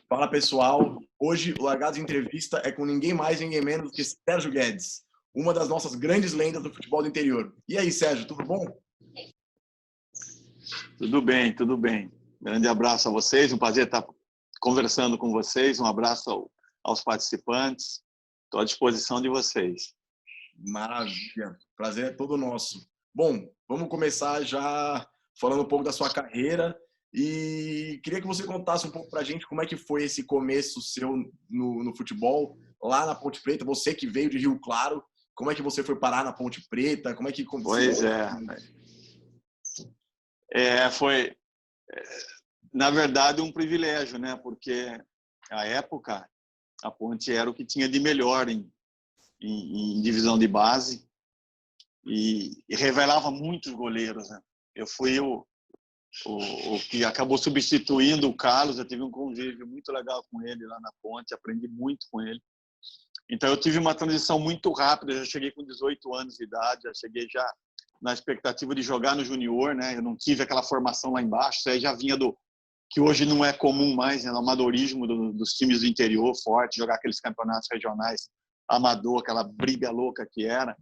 Fala pessoal, hoje o Largados Entrevista é com ninguém mais, ninguém menos que Sérgio Guedes, uma das nossas grandes lendas do futebol do interior. E aí, Sérgio, tudo bom? Tudo bem, tudo bem. Grande abraço a vocês, um prazer estar conversando com vocês, um abraço aos participantes, estou à disposição de vocês. Maravilha, prazer é todo nosso. Bom, vamos começar já falando um pouco da sua carreira e queria que você contasse um pouco pra gente como é que foi esse começo seu no futebol, lá na Ponte Preta, você que veio de Rio Claro, como é que você foi parar na Ponte Preta, como é que aconteceu? Pois foi, na verdade, um privilégio, né? Porque, à época, a Ponte era o que tinha de melhor em divisão de base e revelava muitos goleiros, né? Eu fui o que acabou substituindo o Carlos. Eu tive um convívio muito legal com ele lá na Ponte, aprendi muito com ele. Então eu tive uma transição muito rápida, eu já cheguei com 18 anos de idade, já cheguei já na expectativa de jogar no junior, né? Eu não tive aquela formação lá embaixo, isso aí já vinha do que hoje não é comum mais, né? No amadorismo dos times do interior forte, jogar aqueles campeonatos regionais amador, aquela briga louca que era.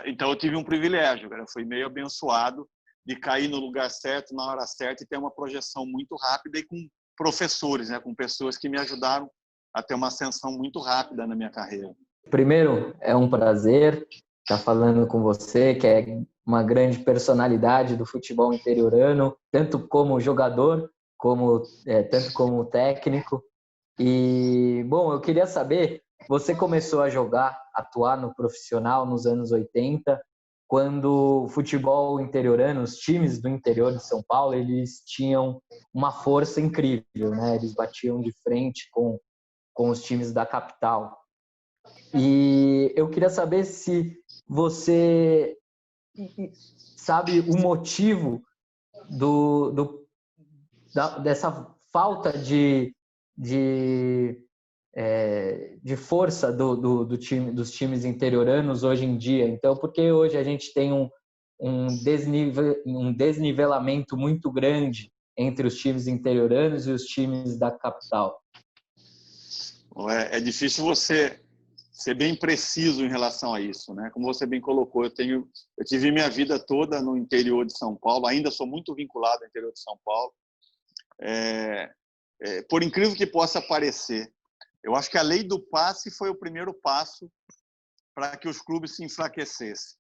Então eu tive um privilégio, cara. Eu fui meio abençoado de cair no lugar certo, na hora certa, e ter uma projeção muito rápida e com professores, né? Com pessoas que me ajudaram a ter uma ascensão muito rápida na minha carreira. Primeiro, é um prazer estar falando com você, que é uma grande personalidade do futebol interiorano, tanto como jogador, tanto como técnico. E, bom, eu queria saber, você começou a atuar no profissional nos anos 80, quando o futebol interiorano, os times do interior de São Paulo, eles tinham uma força incrível, né? Eles batiam de frente com os times da capital. E eu queria saber se você sabe o motivo dessa falta de força dos times interioranos hoje em dia. Então, porque hoje a gente tem um desnivelamento muito grande entre os times interioranos e os times da capital? É difícil você ser bem preciso em relação a isso, né? Como você bem colocou, eu tive minha vida toda no interior de São Paulo, ainda sou muito vinculado ao interior de São Paulo. Por incrível que possa parecer, eu acho que a lei do passe foi o primeiro passo para que os clubes se enfraquecessem,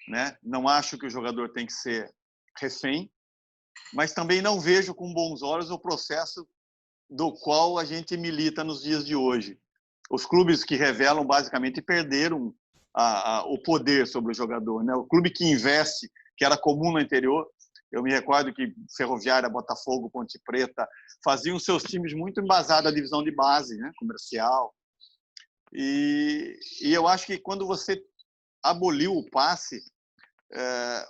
né? Não acho que o jogador tem que ser refém, mas também não vejo com bons olhos o processo do qual a gente milita nos dias de hoje. Os clubes que revelam basicamente perderam o poder sobre o jogador, né? O clube que investe, que era comum no interior, eu me recordo que Ferroviária, Botafogo, Ponte Preta faziam seus times muito embasados na divisão de base, né? Comercial. E eu acho que quando você aboliu o passe,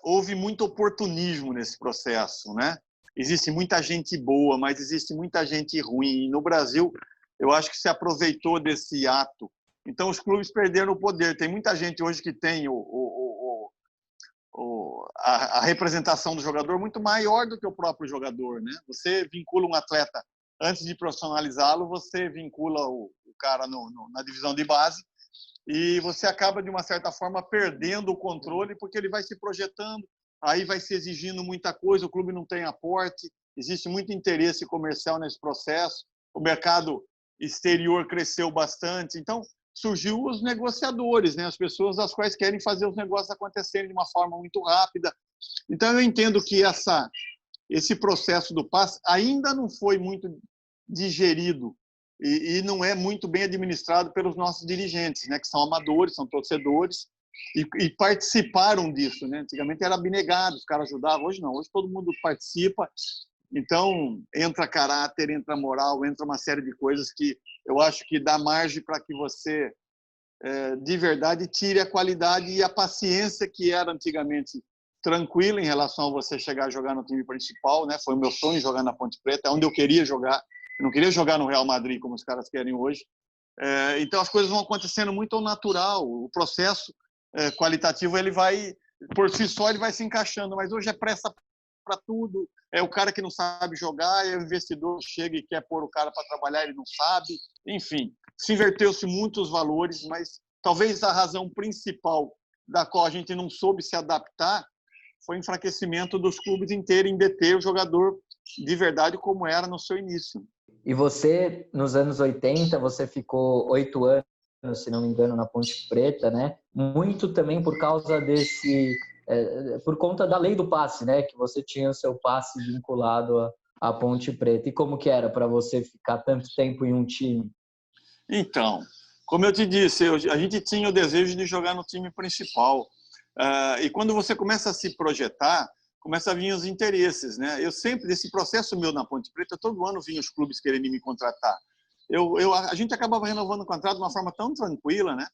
houve muito oportunismo nesse processo, né? Existe muita gente boa, mas existe muita gente ruim. E no Brasil, eu acho que se aproveitou desse ato. Então, os clubes perderam o poder. Tem muita gente hoje que tem a representação do jogador muito maior do que o próprio jogador, né? Você vincula um atleta, antes de profissionalizá-lo, você vincula o cara na divisão de base e você acaba, de uma certa forma, perdendo o controle, porque ele vai se projetando, aí vai se exigindo muita coisa, o clube não tem aporte, existe muito interesse comercial nesse processo, o mercado exterior cresceu bastante, então surgiu os negociadores, né? As pessoas as quais querem fazer os negócios acontecerem de uma forma muito rápida. Então eu entendo que esse processo do passe ainda não foi muito digerido e não é muito bem administrado pelos nossos dirigentes, né? Que são amadores, são torcedores e participaram disso, né? Antigamente era abnegado, os caras ajudavam, hoje não, hoje todo mundo participa. Então entra caráter, entra moral, entra uma série de coisas que eu acho que dá margem para que você de verdade tire a qualidade e a paciência que era antigamente tranquila em relação a você chegar a jogar no time principal, né? Foi o meu sonho jogar na Ponte Preta, é onde eu queria jogar. Eu não queria jogar no Real Madrid como os caras querem hoje. Então as coisas vão acontecendo muito ao natural. O processo qualitativo, ele vai, por si só, ele vai se encaixando. Mas hoje é pressa para tudo, é o cara que não sabe jogar, é o investidor que chega e quer pôr o cara para trabalhar, ele não sabe. Enfim, se inverteu-se muitos valores, mas talvez a razão principal da qual a gente não soube se adaptar foi o enfraquecimento dos clubes em terem deter o jogador de verdade como era no seu início. E você, nos anos 80, você ficou 8 anos, se não me engano, na Ponte Preta, né? Muito também por causa por conta da lei do passe, né? Que você tinha o seu passe vinculado à Ponte Preta. E como que era para você ficar tanto tempo em um time? Então, como eu te disse, a gente tinha o desejo de jogar no time principal. E quando você começa a se projetar, começa a vir os interesses, né? Eu sempre, desse processo meu na Ponte Preta, todo ano vinha os clubes querendo me contratar. A gente acabava renovando o contrato de uma forma tão tranquila, né?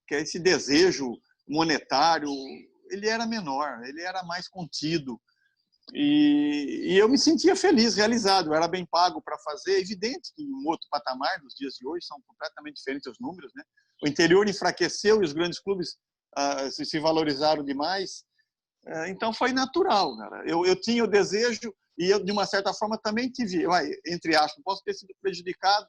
Que esse desejo monetário, ele era menor, ele era mais contido. E eu me sentia feliz, realizado, eu era bem pago para fazer. É evidente que em um outro patamar, nos dias de hoje, são completamente diferentes os números, né? O interior enfraqueceu e os grandes clubes se valorizaram demais. Então foi natural, cara. Eu tinha o desejo e eu, de uma certa forma, também tive, entre aspas, posso ter sido prejudicado,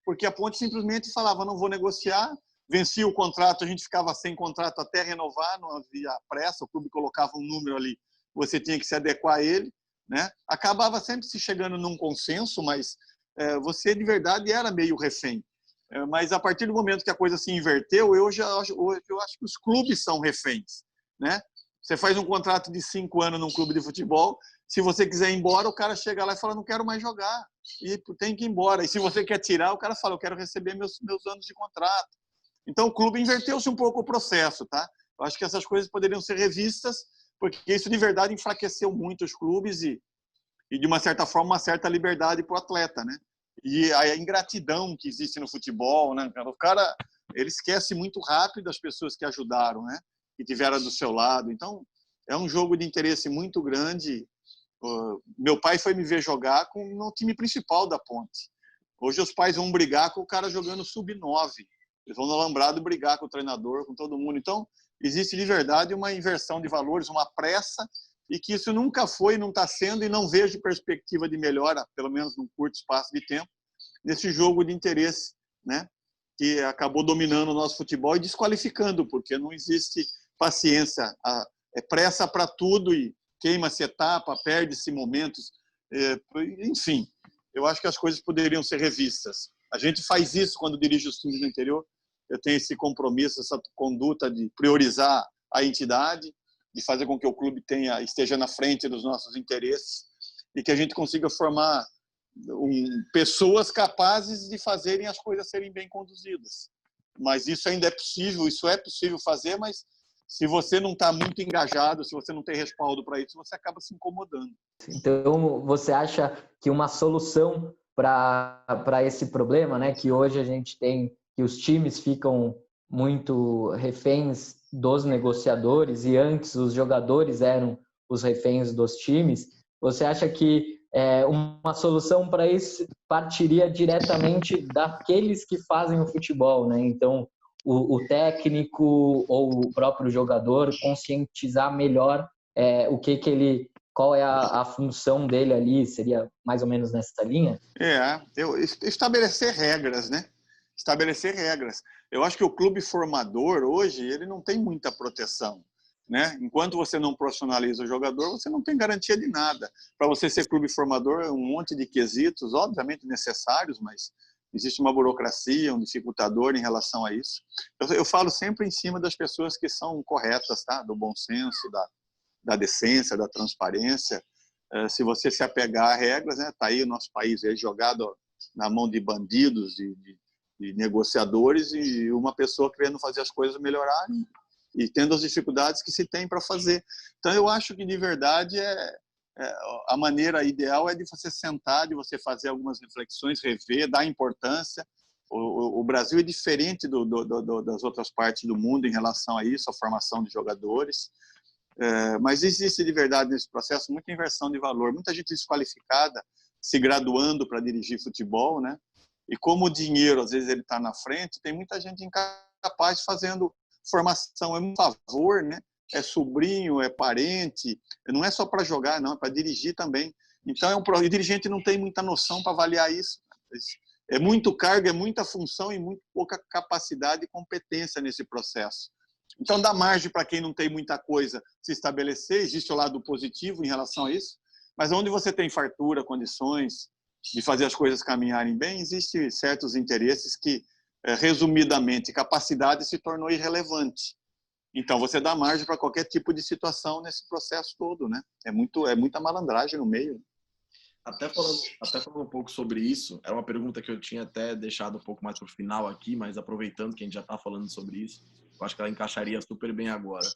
porque a Ponte simplesmente falava, não vou negociar, vencia o contrato, a gente ficava sem contrato até renovar, não havia pressa, o clube colocava um número ali, você tinha que se adequar a ele, né? Acabava sempre se chegando num consenso, mas você de verdade era meio refém. Mas a partir do momento que a coisa se inverteu, hoje eu acho que os clubes são reféns, né? Você faz um contrato de 5 anos num clube de futebol, se você quiser ir embora, o cara chega lá e fala, não quero mais jogar, e tem que ir embora. E se você quer tirar, o cara fala, eu quero receber meus anos de contrato. Então, o clube inverteu-se um pouco o processo, tá? Eu acho que essas coisas poderiam ser revistas, porque isso de verdade enfraqueceu muito os clubes e de uma certa forma, uma certa liberdade para o atleta, né? E a ingratidão que existe no futebol, né? O cara, ele esquece muito rápido as pessoas que ajudaram, né? Que tiveram do seu lado. Então, é um jogo de interesse muito grande. Meu pai foi me ver jogar no time principal da Ponte. Hoje os pais vão brigar com o cara jogando sub-9. Eles vão no alambrado brigar com o treinador, com todo mundo. Então, existe de verdade uma inversão de valores, uma pressa, e que isso nunca foi, não está sendo, e não vejo perspectiva de melhora, pelo menos num curto espaço de tempo, nesse jogo de interesse, né? Que acabou dominando o nosso futebol e desqualificando, porque não existe paciência, é pressa para tudo e queima-se etapa, perde-se momentos, enfim, eu acho que as coisas poderiam ser revistas. A gente faz isso quando dirige os times do interior, eu tenho esse compromisso, essa conduta de priorizar a entidade, de fazer com que o clube esteja na frente dos nossos interesses e que a gente consiga formar pessoas capazes de fazerem as coisas serem bem conduzidas. Mas isso ainda é possível, isso é possível fazer, mas se você não está muito engajado, se você não tem respaldo para isso, você acaba se incomodando. Então, você acha que uma solução para esse problema, né, que hoje a gente tem, que os times ficam muito reféns dos negociadores e antes os jogadores eram os reféns dos times, você acha que uma solução para isso partiria diretamente daqueles que fazem o futebol, né? Então, o técnico ou o próprio jogador conscientizar melhor qual é a função dele ali, seria mais ou menos nessa linha? Estabelecer regras, né? Estabelecer regras. Eu acho que o clube formador hoje, ele não tem muita proteção, né? Enquanto você não profissionaliza o jogador, você não tem garantia de nada. Para você ser clube formador, é um monte de quesitos, obviamente necessários, mas existe uma burocracia, um dificultador em relação a isso. Eu falo sempre em cima das pessoas que são corretas, tá? Do bom senso, da decência, da transparência. Se você se apegar a regras, né? Tá aí o nosso país aí jogado na mão de bandidos, de negociadores, e uma pessoa querendo fazer as coisas melhorarem e tendo as dificuldades que se tem para fazer. Então, eu acho que, de verdade, a maneira ideal é de você sentar, de você fazer algumas reflexões, rever, dar importância. O Brasil é diferente das outras partes do mundo em relação a isso, a formação de jogadores. Mas existe, de verdade, nesse processo, muita inversão de valor. Muita gente desqualificada se graduando para dirigir futebol, né? E como o dinheiro, às vezes, ele está na frente, tem muita gente incapaz fazendo formação. É um favor, né? é sobrinho, é parente, não é só para jogar, não, é para dirigir também. Então, o dirigente não tem muita noção para avaliar isso. É muito cargo, é muita função e muito pouca capacidade e competência nesse processo. Então, dá margem para quem não tem muita coisa se estabelecer, existe o lado positivo em relação a isso, mas onde você tem fartura, condições de fazer as coisas caminharem bem, existem certos interesses que, resumidamente, capacidade se tornou irrelevante. Então, você dá margem para qualquer tipo de situação nesse processo todo, né? É muita malandragem no meio. Até falando um pouco sobre isso, era uma pergunta que eu tinha até deixado um pouco mais para o final aqui, mas aproveitando que a gente já está falando sobre isso, eu acho que ela encaixaria super bem agora.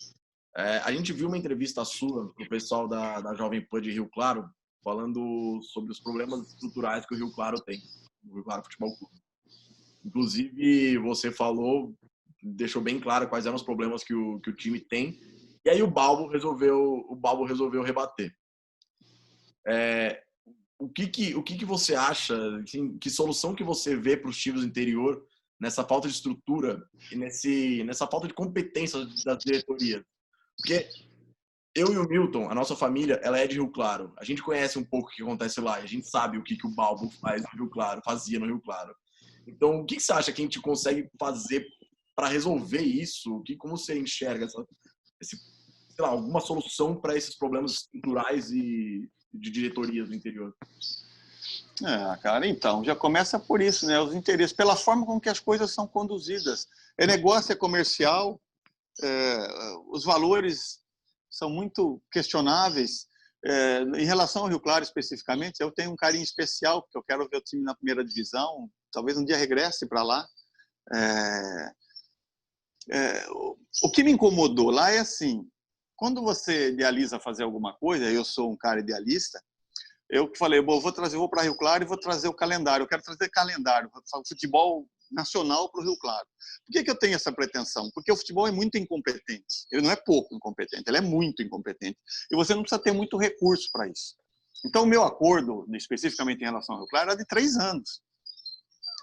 A gente viu uma entrevista sua para o pessoal da Jovem Pan de Rio Claro, falando sobre os problemas estruturais que o Rio Claro tem, o Rio Claro Futebol Clube. Inclusive, você falou, deixou bem claro quais eram os problemas que o time tem, e aí o Balbo resolveu rebater. O que você acha, assim, que solução que você vê para os times do interior nessa falta de estrutura e nessa falta de competência das diretorias? Porque eu e o Milton, a nossa família, ela é de Rio Claro. A gente conhece um pouco o que acontece lá, a gente sabe o que o Balbo fazia no Rio Claro. Então, o que você acha que a gente consegue fazer para resolver isso? Como você enxerga alguma solução para esses problemas estruturais e de diretoria do interior? Cara, então, já começa por isso, né? Os interesses, pela forma com que as coisas são conduzidas. É negócio, é comercial, os valores são muito questionáveis. Em relação ao Rio Claro, especificamente, eu tenho um carinho especial, porque eu quero ver o time na primeira divisão, talvez um dia regresse para lá. O que me incomodou lá é assim, quando você idealiza fazer alguma coisa, eu sou um cara idealista, eu falei, bom, vou para Rio Claro e vou trazer o calendário. Eu quero trazer calendário, futebol nacional para o Rio Claro. Por que eu tenho essa pretensão? Porque o futebol é muito incompetente. Ele não é pouco incompetente, ele é muito incompetente. E você não precisa ter muito recurso para isso. Então, o meu acordo, especificamente em relação ao Rio Claro, era de 3 anos.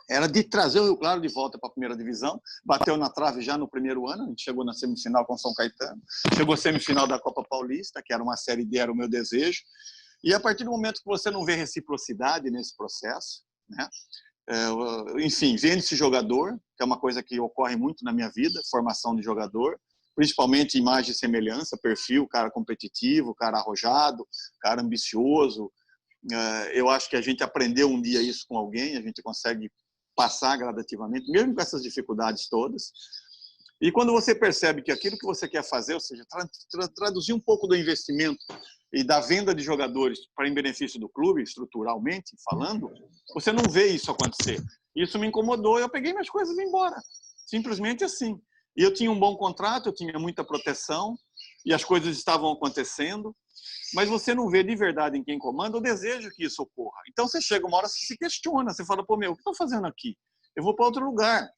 Era de trazer o Rio Claro de volta para a primeira divisão. Bateu na trave já no primeiro ano, a gente chegou na semifinal com São Caetano. Chegou à semifinal da Copa Paulista, que era uma Série D, era o meu desejo. E a partir do momento que você não vê reciprocidade nesse processo, né? Enfim, vende-se jogador, que é uma coisa que ocorre muito na minha vida, formação de jogador, principalmente imagem e semelhança, perfil, cara competitivo, cara arrojado, cara ambicioso. Eu acho que a gente aprendeu um dia isso com alguém, a gente consegue passar gradativamente, mesmo com essas dificuldades todas. E quando você percebe que aquilo que você quer fazer, ou seja, traduzir um pouco do investimento e da venda de jogadores para em benefício do clube, estruturalmente falando, você não vê isso acontecer. Isso me incomodou, eu peguei minhas coisas e vim embora. Simplesmente assim. E eu tinha um bom contrato, eu tinha muita proteção, e as coisas estavam acontecendo, mas você não vê de verdade em quem comanda o desejo que isso ocorra. Então você chega uma hora, você se questiona, você fala, pô, meu, o que eu estou fazendo aqui? Eu vou para outro lugar.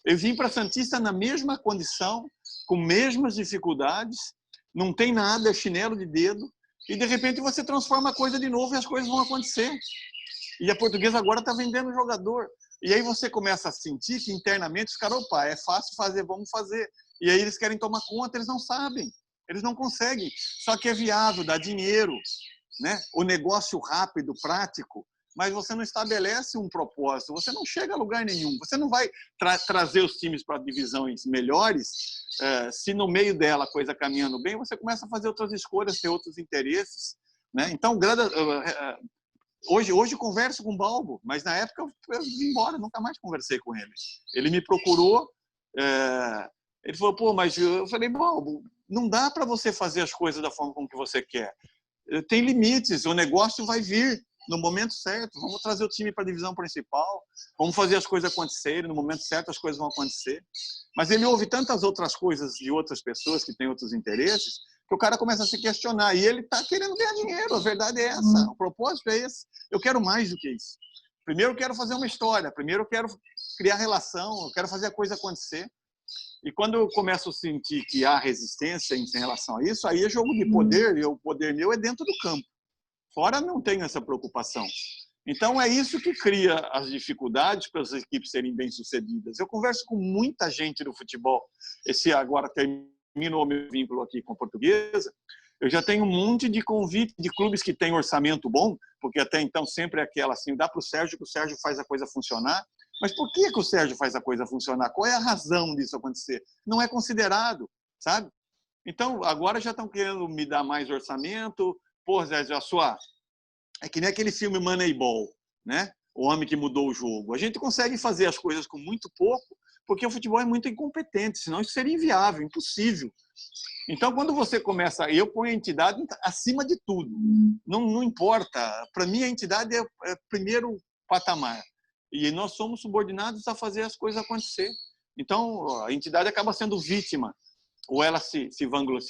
Eu vim para Santista na mesma condição, com mesmas dificuldades, não tem nada, é chinelo de dedo, e de repente você transforma a coisa de novo e as coisas vão acontecer. E a Portuguesa agora está vendendo jogador. E aí você começa a sentir que internamente os caras, opa, é fácil fazer, vamos fazer. E aí eles querem tomar conta, eles não sabem, eles não conseguem. Só que é viável, dá dinheiro, né? O negócio rápido, prático, mas você não estabelece um propósito, você não chega a lugar nenhum. Você não vai trazer os times para divisões melhores se no meio dela a coisa caminhando bem, você começa a fazer outras escolhas, ter outros interesses, né? Então, hoje eu converso com o Balbo, mas na época eu vim embora, nunca mais conversei com ele. Ele me procurou, ele falou, pô, mas eu falei, Balbo, não dá para você fazer as coisas da forma como que você quer. Tem limites, o negócio vai vir no momento certo. Vamos trazer o time para a divisão principal, vamos fazer as coisas acontecerem, no momento certo as coisas vão acontecer. Mas ele ouve tantas outras coisas de outras pessoas que têm outros interesses, que o cara começa a se questionar. E ele está querendo ganhar dinheiro, a verdade é essa, o propósito é esse. Eu quero mais do que isso. Primeiro eu quero fazer uma história, primeiro eu quero criar relação, eu quero fazer a coisa acontecer. E quando eu começo a sentir que há resistência em relação a isso, aí é jogo de poder, e o poder meu é dentro do campo. Fora não tenho essa preocupação. Então é isso que cria as dificuldades para as equipes serem bem-sucedidas. Eu converso com muita gente do futebol. Esse agora termina terminou meu vínculo aqui com a Portuguesa, eu já tenho um monte de convite de clubes que têm orçamento bom, porque até então sempre é aquela assim, dá para o Sérgio que o Sérgio faz a coisa funcionar. Mas por que o Sérgio faz a coisa funcionar? Qual é a razão disso acontecer? Não é considerado, sabe? Então, agora já estão querendo me dar mais orçamento. Pô, Sérgio, a sua... É que nem aquele filme Moneyball, né? O Homem que Mudou o Jogo. A gente consegue fazer as coisas com muito pouco, porque o futebol é muito incompetente, senão isso seria inviável, impossível. Então, quando você começa... Eu ponho a entidade acima de tudo. Não importa. Para mim, a entidade é primeiro patamar. E nós somos subordinados a fazer as coisas acontecer. Então, a entidade acaba sendo vítima. Ou ela se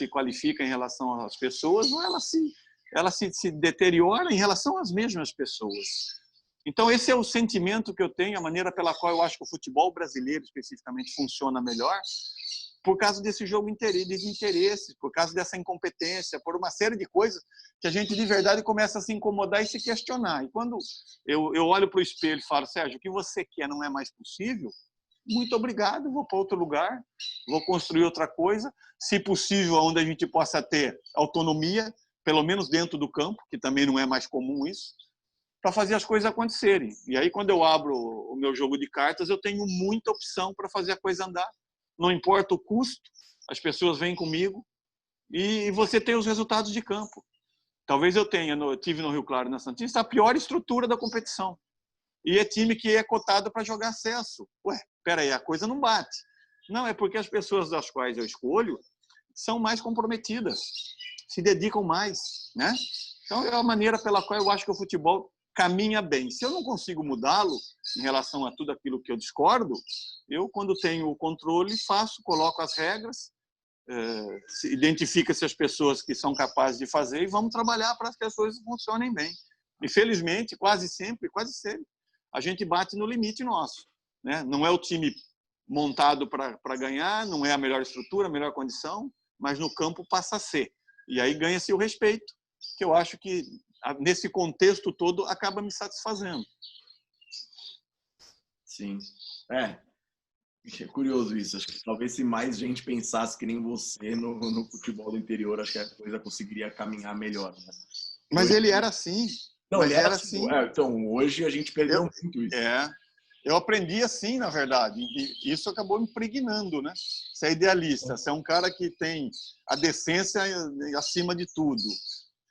qualifica em relação às pessoas, ou ela se deteriora em relação às mesmas pessoas. Então, esse é o sentimento que eu tenho, a maneira pela qual eu acho que o futebol brasileiro, especificamente, funciona melhor, por causa desse jogo de interesses, por causa dessa incompetência, por uma série de coisas que a gente, de verdade, começa a se incomodar e se questionar. E quando eu olho para o espelho e falo, Sérgio, o que você quer não é mais possível, muito obrigado, vou para outro lugar, vou construir outra coisa, se possível, onde a gente possa ter autonomia, pelo menos dentro do campo, que também não é mais comum isso, para fazer as coisas acontecerem. E aí, quando eu abro o meu jogo de cartas, eu tenho muita opção para fazer a coisa andar. Não importa o custo, as pessoas vêm comigo e você tem os resultados de campo. Talvez eu tive no Rio Claro, na Santista, a pior estrutura da competição. E é time que é cotado para jogar acesso. Ué, peraí, a coisa não bate. Não, é porque as pessoas das quais eu escolho são mais comprometidas, se dedicam mais, né? Então, é a maneira pela qual eu acho que o futebol caminha bem. Se eu não consigo mudá-lo em relação a tudo aquilo que eu discordo, eu, quando tenho o controle, coloco as regras, identifica-se as pessoas que são capazes de fazer e vamos trabalhar para que as coisas funcionem bem. E, felizmente, quase sempre, a gente bate no limite nosso, né? Não é o time montado para ganhar, não é a melhor estrutura, a melhor condição, mas no campo passa a ser. E aí ganha-se o respeito, que eu acho que, nesse contexto todo, acaba me satisfazendo. Sim. É curioso isso. Acho que talvez se mais gente pensasse que nem você no futebol do interior, acho que a coisa conseguiria caminhar melhor, né? Mas ele era assim. Não, ele era assim. Então, hoje a gente perdeu muito isso. Eu aprendi assim, na verdade. E isso acabou me impregnando, né? Você é idealista, você é um cara que tem a decência acima de tudo.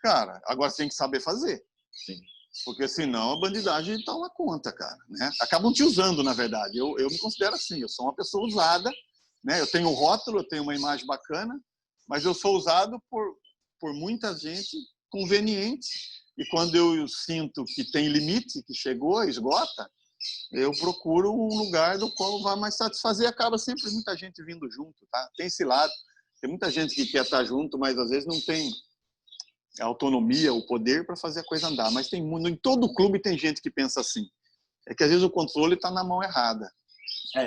Cara, agora você tem que saber fazer. Sim. Porque senão a bandidagem toma conta, cara, né? Acabam te usando, na verdade. Eu me considero assim, eu sou uma pessoa usada, né? Eu tenho um rótulo, eu tenho uma imagem bacana, mas eu sou usado por muita gente conveniente. E quando eu sinto que tem limite, que chegou, esgota, eu procuro um lugar do qual vai mais satisfazer. Acaba sempre muita gente vindo junto, tá? Tem esse lado. Tem muita gente que quer estar junto, mas às vezes não tem a autonomia, o poder para fazer a coisa andar. Mas em todo clube tem gente que pensa assim. É que às vezes o controle está na mão errada.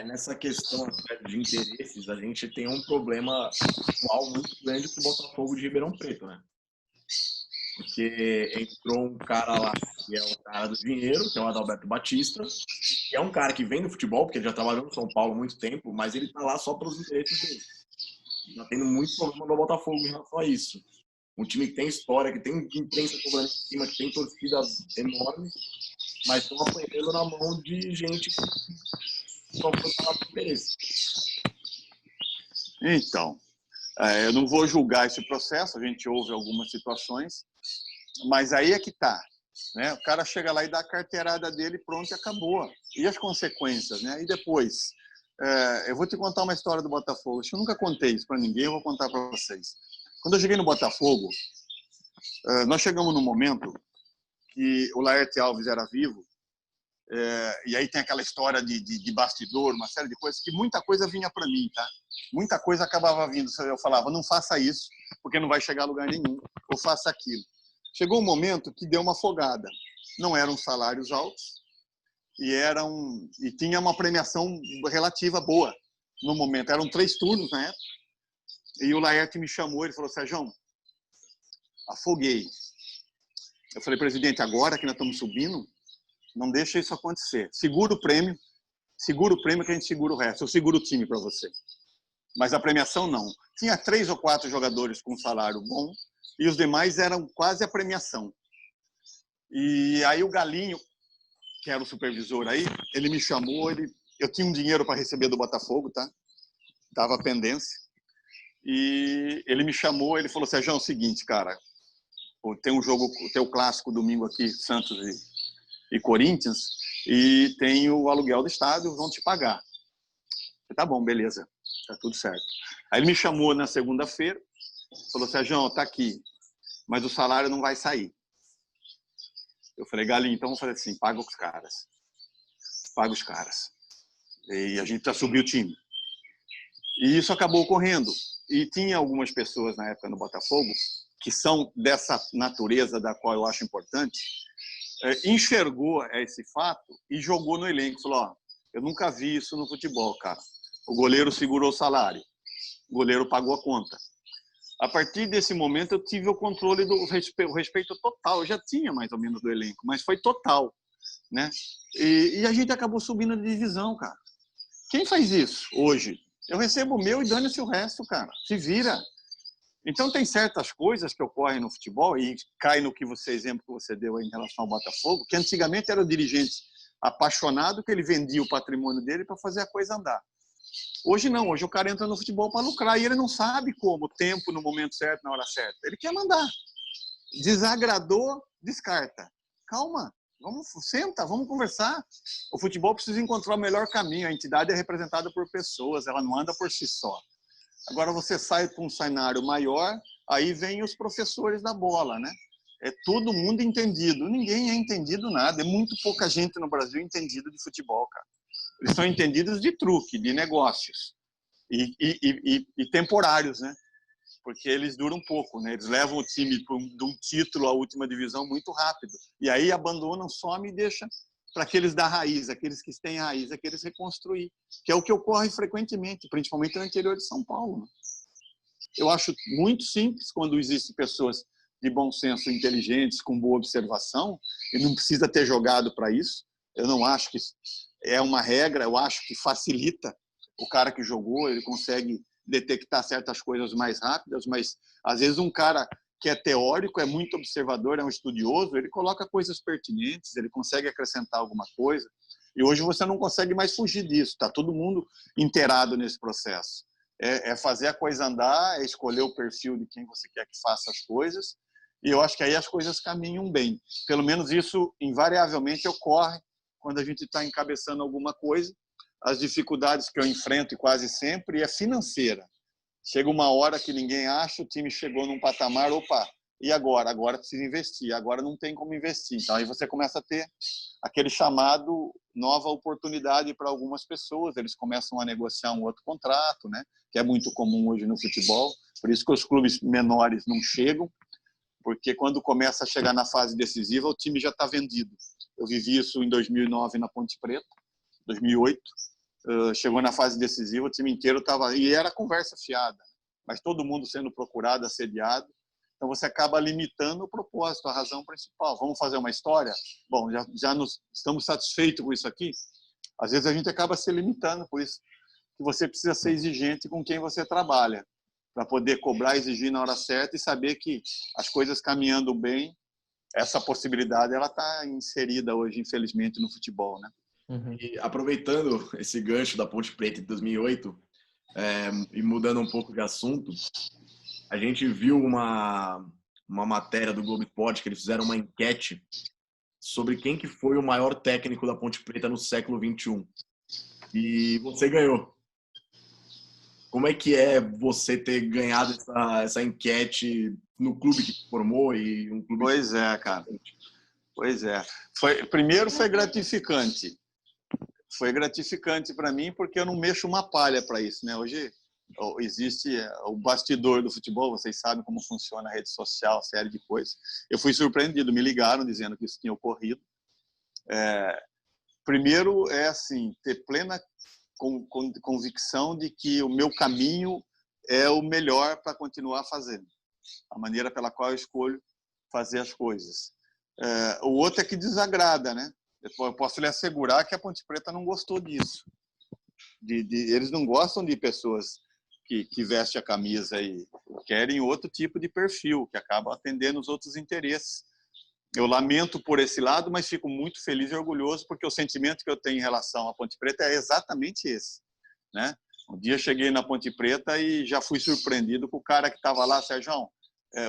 Nessa questão de interesses, a gente tem um problema atual muito grande com o Botafogo de Ribeirão Preto, né? Porque entrou um cara lá, que é o cara do dinheiro, que é o Adalberto Batista, que é um cara que vem do futebol, porque ele já trabalhou no São Paulo há muito tempo, mas ele tá lá só pelos interesses dele. Tá tendo muito problema no Botafogo em relação a isso. Um time que tem história, que tem imprensa cobrando em cima, que tem torcida enorme, mas estão apanhando na mão de gente que só foi falar por interesse. Então, eu não vou julgar esse processo, a gente ouve algumas situações, mas aí é que tá, né? O cara chega lá e dá a carteirada dele, pronto, e acabou. E as consequências, né? E depois, eu vou te contar uma história do Botafogo. Acho que eu nunca contei isso para ninguém, eu vou contar para vocês. Quando eu cheguei no Botafogo, nós chegamos num momento que o Laerte Alves era vivo, e aí tem aquela história de bastidor, uma série de coisas, que muita coisa vinha para mim, tá? Muita coisa acabava vindo. Eu falava, não faça isso, porque não vai chegar a lugar nenhum, ou faça aquilo. Chegou um momento que deu uma afogada. Não eram salários altos e tinha uma premiação relativa boa no momento. Eram 3 turnos na época. E o Laerte me chamou, ele falou, Sérgio, afoguei. Eu falei, presidente, agora que nós estamos subindo, não deixa isso acontecer. Segura o prêmio que a gente segura o resto. Eu seguro o time para você. Mas a premiação não. Tinha 3 ou 4 jogadores com salário bom e os demais eram quase a premiação. E aí o Galinho, que era o supervisor aí, ele me chamou, eu tinha um dinheiro para receber do Botafogo, tá? Tava pendência. E ele me chamou, ele falou: Sérgio, é o seguinte, cara, tem um jogo, tem o clássico domingo aqui, Santos e Corinthians, e tem o aluguel do estádio, vão te pagar. Eu falei, tá bom, beleza, tá tudo certo. Aí ele me chamou na segunda-feira, falou: Sérgio, tá aqui, mas o salário não vai sair. Eu falei: Galinho, então vamos fazer assim, paga os caras. Paga os caras. E a gente já subiu o time. E isso acabou ocorrendo. E tinha algumas pessoas na época no Botafogo que são dessa natureza da qual eu acho importante, enxergou esse fato e jogou no elenco. Falou: ó, eu nunca vi isso no futebol, cara. O goleiro segurou o salário. O goleiro pagou a conta. A partir desse momento, eu tive o controle do respeito total. Eu já tinha mais ou menos do elenco, mas foi total, né? E a gente acabou subindo de divisão, cara. Quem faz isso hoje? Eu recebo o meu e dane-se o resto, cara. Se vira. Então, tem certas coisas que ocorrem no futebol, e cai no exemplo que você deu aí em relação ao Botafogo, que antigamente era o dirigente apaixonado que ele vendia o patrimônio dele para fazer a coisa andar. Hoje não, hoje o cara entra no futebol para lucrar e ele não sabe como, tempo no momento certo, na hora certa. Ele quer mandar. Desagradou, descarta. Calma, senta, vamos conversar. O futebol precisa encontrar o melhor caminho. A entidade é representada por pessoas, ela não anda por si só. Agora você sai para um cenário maior, aí vem os professores da bola, né? É todo mundo entendido. Ninguém é entendido nada. É muito pouca gente no Brasil entendida de futebol, cara. Eles são entendidos de truque, de negócios e temporários, né? Porque eles duram pouco, né? Eles levam o time de um título à última divisão muito rápido. E aí abandonam, some e deixa para aqueles da raiz, aqueles que têm raiz, aqueles reconstruir, que é o que ocorre frequentemente, principalmente no interior de São Paulo, né? Eu acho muito simples quando existem pessoas de bom senso, inteligentes, com boa observação, e não precisa ter jogado para isso. Eu não acho que é uma regra, eu acho que facilita o cara que jogou, ele consegue detectar certas coisas mais rápidas, mas às vezes um cara que é teórico, é muito observador, é um estudioso, ele coloca coisas pertinentes, ele consegue acrescentar alguma coisa, e hoje você não consegue mais fugir disso, está todo mundo inteirado nesse processo. É fazer a coisa andar, é escolher o perfil de quem você quer que faça as coisas, e eu acho que aí as coisas caminham bem. Pelo menos isso invariavelmente ocorre quando a gente está encabeçando alguma coisa. As dificuldades que eu enfrento quase sempre é financeira. Chega uma hora que ninguém acha, o time chegou num patamar, opa, e agora? Agora precisa investir, agora não tem como investir. Então aí você começa a ter aquele chamado nova oportunidade para algumas pessoas, eles começam a negociar um outro contrato, né? Que é muito comum hoje no futebol, por isso que os clubes menores não chegam, porque quando começa a chegar na fase decisiva, o time já está vendido. Eu vivi isso em 2009 na Ponte Preta, 2008, chegou na fase decisiva, o time inteiro estava... E era conversa fiada, mas todo mundo sendo procurado, assediado. Então você acaba limitando o propósito, a razão principal. Vamos fazer uma história? Bom, já estamos satisfeitos com isso aqui? Às vezes a gente acaba se limitando, por isso que você precisa ser exigente com quem você trabalha, para poder cobrar, exigir na hora certa e saber que as coisas caminhando bem, essa possibilidade ela está inserida hoje, infelizmente, no futebol, né? Uhum. E aproveitando esse gancho da Ponte Preta de 2008, e mudando um pouco de assunto, a gente viu uma matéria do Globo Esporte que eles fizeram uma enquete sobre quem que foi o maior técnico da Ponte Preta no século XXI. E você ganhou. Como é que é você ter ganhado essa enquete no clube que formou e um clube... Pois é, cara. Pois é. Primeiro foi gratificante. Foi gratificante para mim porque eu não mexo uma palha para isso, né? Hoje existe o bastidor do futebol, vocês sabem como funciona a rede social, série de coisas. Eu fui surpreendido, me ligaram dizendo que isso tinha ocorrido. Primeiro é assim, ter plena convicção de que o meu caminho é o melhor para continuar fazendo, a maneira pela qual eu escolho fazer as coisas. O outro é que desagrada, né? Eu posso lhe assegurar que a Ponte Preta não gostou disso. Eles não gostam de pessoas que veste a camisa e querem outro tipo de perfil, que acaba atendendo os outros interesses. Eu lamento por esse lado, mas fico muito feliz e orgulhoso, porque o sentimento que eu tenho em relação à Ponte Preta é exatamente esse, né? Um dia cheguei na Ponte Preta e já fui surpreendido com o cara que estava lá, Sérgio.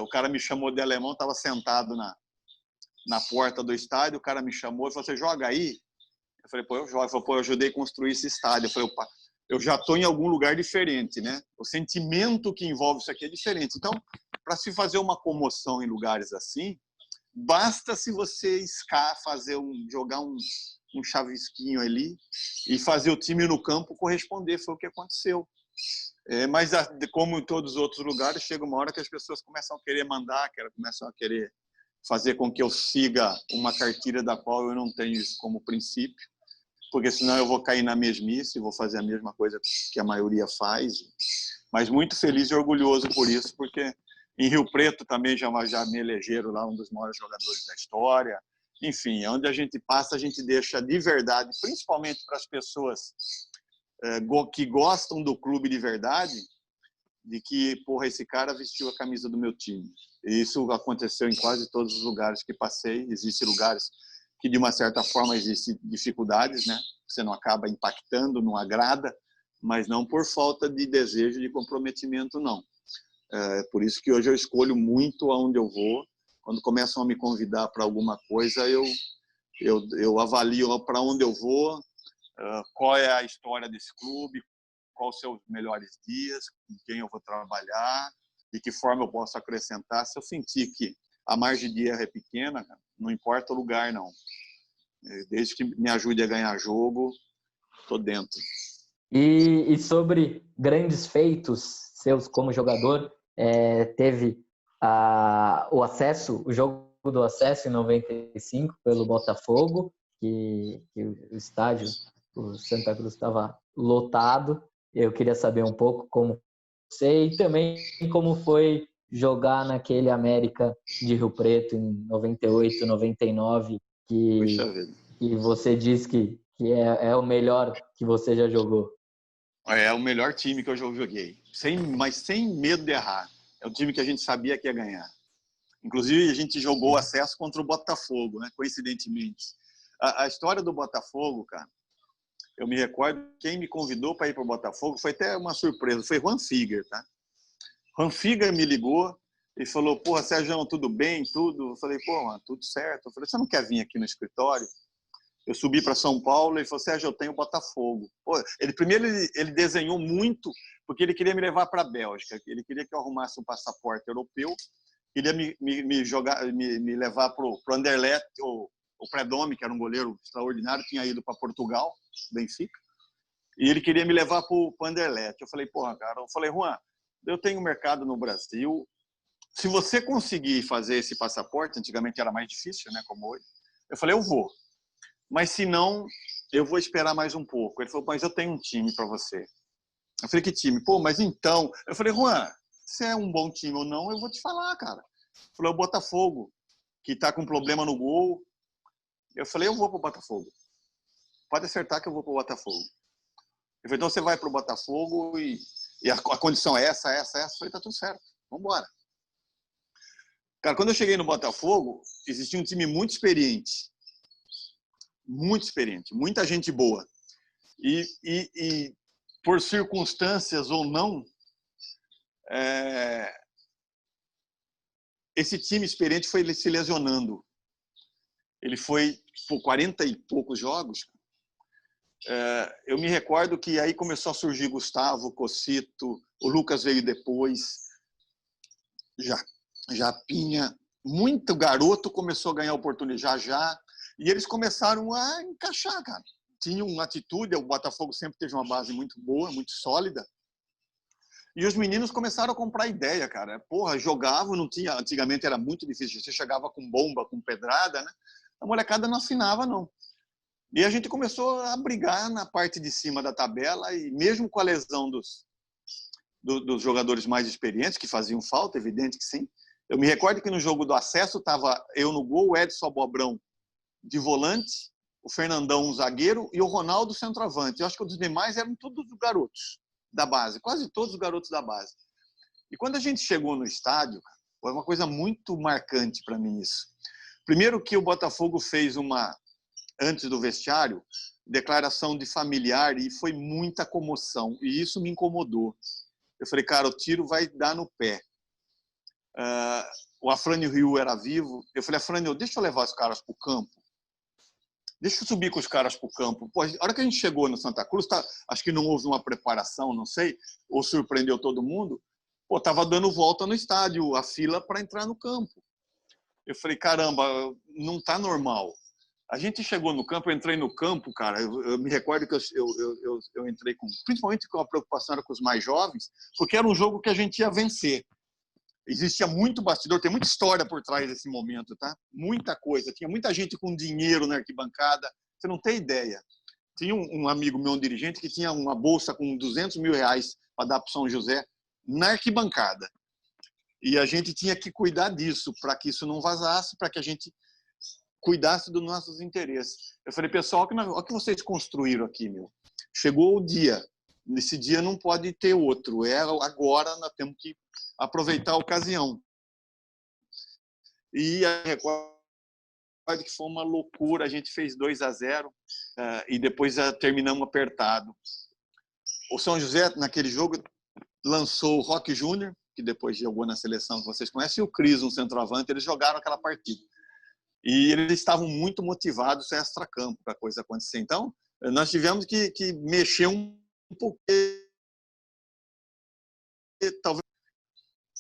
O cara me chamou de alemão, estava sentado na porta do estádio, o cara me chamou e falou: você joga aí? Eu falei: pô, eu jogo. Ele falou: pô, eu ajudei a construir esse estádio. Eu falei: opa, eu já estou em algum lugar diferente, né? O sentimento que envolve isso aqui é diferente. Então, para se fazer uma comoção em lugares assim, basta se você jogar um chavisquinho ali e fazer o time no campo corresponder. Foi o que aconteceu. Mas, como em todos os outros lugares, chega uma hora que as pessoas começam a querer mandar, começam a querer fazer com que eu siga uma cartilha da qual eu não tenho isso como princípio, porque senão eu vou cair na mesmice e vou fazer a mesma coisa que a maioria faz. Mas muito feliz e orgulhoso por isso, porque em Rio Preto também já me elegeram lá um dos maiores jogadores da história. Enfim, onde a gente passa, a gente deixa de verdade, principalmente para as pessoas que gostam do clube de verdade, de que, porra, esse cara vestiu a camisa do meu time. E isso aconteceu em quase todos os lugares que passei. Existem lugares que, de uma certa forma, existem dificuldades, né? Você não acaba impactando, não agrada, mas não por falta de desejo de comprometimento, não. É por isso que hoje eu escolho muito aonde eu vou. Quando começam a me convidar para alguma coisa, eu avalio para onde eu vou, qual é a história desse clube, quais são os melhores dias, com quem eu vou trabalhar, de que forma eu posso acrescentar. Se eu sentir que a margem de erro é pequena, não importa o lugar, não. Desde que me ajude a ganhar jogo, estou dentro. E sobre grandes feitos seus como jogador, teve o jogo do acesso em 95 pelo Botafogo, que o estádio, o Santa Cruz, estava lotado. Eu queria saber um pouco como você e também como foi jogar naquele América de Rio Preto em 98, 99, que você diz que é o melhor que você já jogou. É o melhor time que eu já joguei, mas sem medo de errar. É o time que a gente sabia que ia ganhar. Inclusive, a gente jogou acesso contra o Botafogo, né? Coincidentemente. A história do Botafogo, cara, eu me recordo, quem me convidou para ir para o Botafogo foi até uma surpresa, foi Juan Figuer, tá? Juan Figuer me ligou e falou: porra, Sérgio, tudo bem? Tudo? Eu falei: pô, mano, tudo certo. Eu falei: você não quer vir aqui no escritório? Eu subi para São Paulo e falou: Sérgio, eu tenho Botafogo. Pô, primeiro ele desenhou muito, porque ele queria me levar para a Bélgica. Ele queria que eu arrumasse um passaporte europeu, queria me levar para o Anderlecht, o Predome, que era um goleiro extraordinário, tinha ido para Portugal, Benfica, e ele queria me levar para o Anderlecht. Eu falei: porra, cara, Juan, eu tenho mercado no Brasil. Se você conseguir fazer esse passaporte, antigamente era mais difícil, né, como hoje. Eu falei: eu vou. Mas se não, eu vou esperar mais um pouco. Ele falou: mas eu tenho um time para você. Eu falei: que time? Pô, mas então... Eu falei: Juan, se é um bom time ou não, eu vou te falar, cara. Ele falou: o Botafogo, que está com problema no gol. Eu falei: eu vou para o Botafogo. Pode acertar que eu vou para o Botafogo. Ele falou: então você vai para o Botafogo e a condição é essa. Eu falei: tá tudo certo, vamos embora. Cara, quando eu cheguei no Botafogo, existia um time muito experiente, muita gente boa. E por circunstâncias ou não, esse time experiente foi se lesionando. Ele foi por 40 e poucos jogos. Eu me recordo que aí começou a surgir Gustavo, Cocito, o Lucas veio depois, Japinha, muito garoto começou a ganhar oportunidade já, e eles começaram a encaixar, cara. Tinham uma atitude, o Botafogo sempre teve uma base muito boa, muito sólida, e os meninos começaram a comprar ideia, cara. Porra, jogavam, não tinha, antigamente era muito difícil, você chegava com bomba, com pedrada, né? A molecada não afinava, não. E a gente começou a brigar na parte de cima da tabela, e mesmo com a lesão dos jogadores mais experientes, que faziam falta, evidente que sim. Eu me recordo que no jogo do acesso estava eu no gol, o Edson Abobrão de volante, o Fernandão um zagueiro e o Ronaldo centroavante. Eu acho que os demais eram todos garotos. da base, quase todos os garotos da base. E quando a gente chegou no estádio, foi uma coisa muito marcante para mim isso. Primeiro que o Botafogo fez antes do vestiário, declaração de familiar e foi muita comoção. E isso me incomodou. Eu falei, cara, o tiro vai dar no pé. O Afrânio Rio era vivo. Eu falei, Afrânio, deixa eu levar os caras para o campo. Deixa eu subir com os caras para o campo. Pô, a hora que a gente chegou no Santa Cruz, acho que não houve uma preparação, não sei, ou surpreendeu todo mundo. Pô, tava dando volta no estádio, a fila para entrar no campo. Eu falei, caramba, não tá normal. A gente chegou no campo, eu entrei no campo, cara, eu me recordo que eu entrei principalmente com a preocupação era com os mais jovens, porque era um jogo que a gente ia vencer. Existia muito bastidor, tem muita história por trás desse momento, tá? Muita coisa. Tinha muita gente com dinheiro na arquibancada, você não tem ideia. Tinha um amigo meu, um dirigente, que tinha uma bolsa com 200 mil reais para dar para São José na arquibancada. E a gente tinha que cuidar disso, para que isso não vazasse, para que a gente cuidasse dos nossos interesses. Eu falei, pessoal, olha o que vocês construíram aqui, meu. Chegou o dia. Nesse dia não pode ter outro. Agora nós temos que aproveitar a ocasião. E a Record que foi uma loucura. A gente fez 2-0 e depois terminamos apertado. O São José, naquele jogo, lançou o Roque Júnior, que depois jogou na seleção que vocês conhecem, e o Cris, um centroavante. Eles jogaram aquela partida. E eles estavam muito motivados extra-campo para a coisa acontecer. Então, nós tivemos que mexer um pouco. Talvez.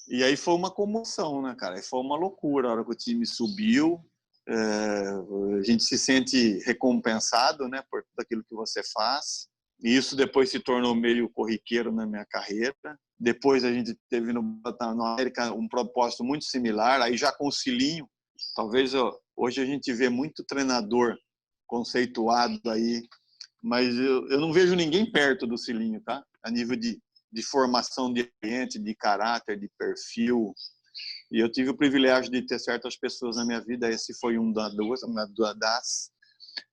E aí foi uma comoção, né, cara? E foi uma loucura. A hora que o time subiu, a gente se sente recompensado, né, por tudo aquilo que você faz. E isso depois se tornou meio corriqueiro na minha carreira. Depois a gente teve no América um propósito muito similar, aí já com o Cilinho. Talvez hoje a gente vê muito treinador conceituado aí, mas eu não vejo ninguém perto do Cilinho, tá? A nível de formação de ambiente, de caráter, de perfil. E eu tive o privilégio de ter certas pessoas na minha vida, esse foi um das.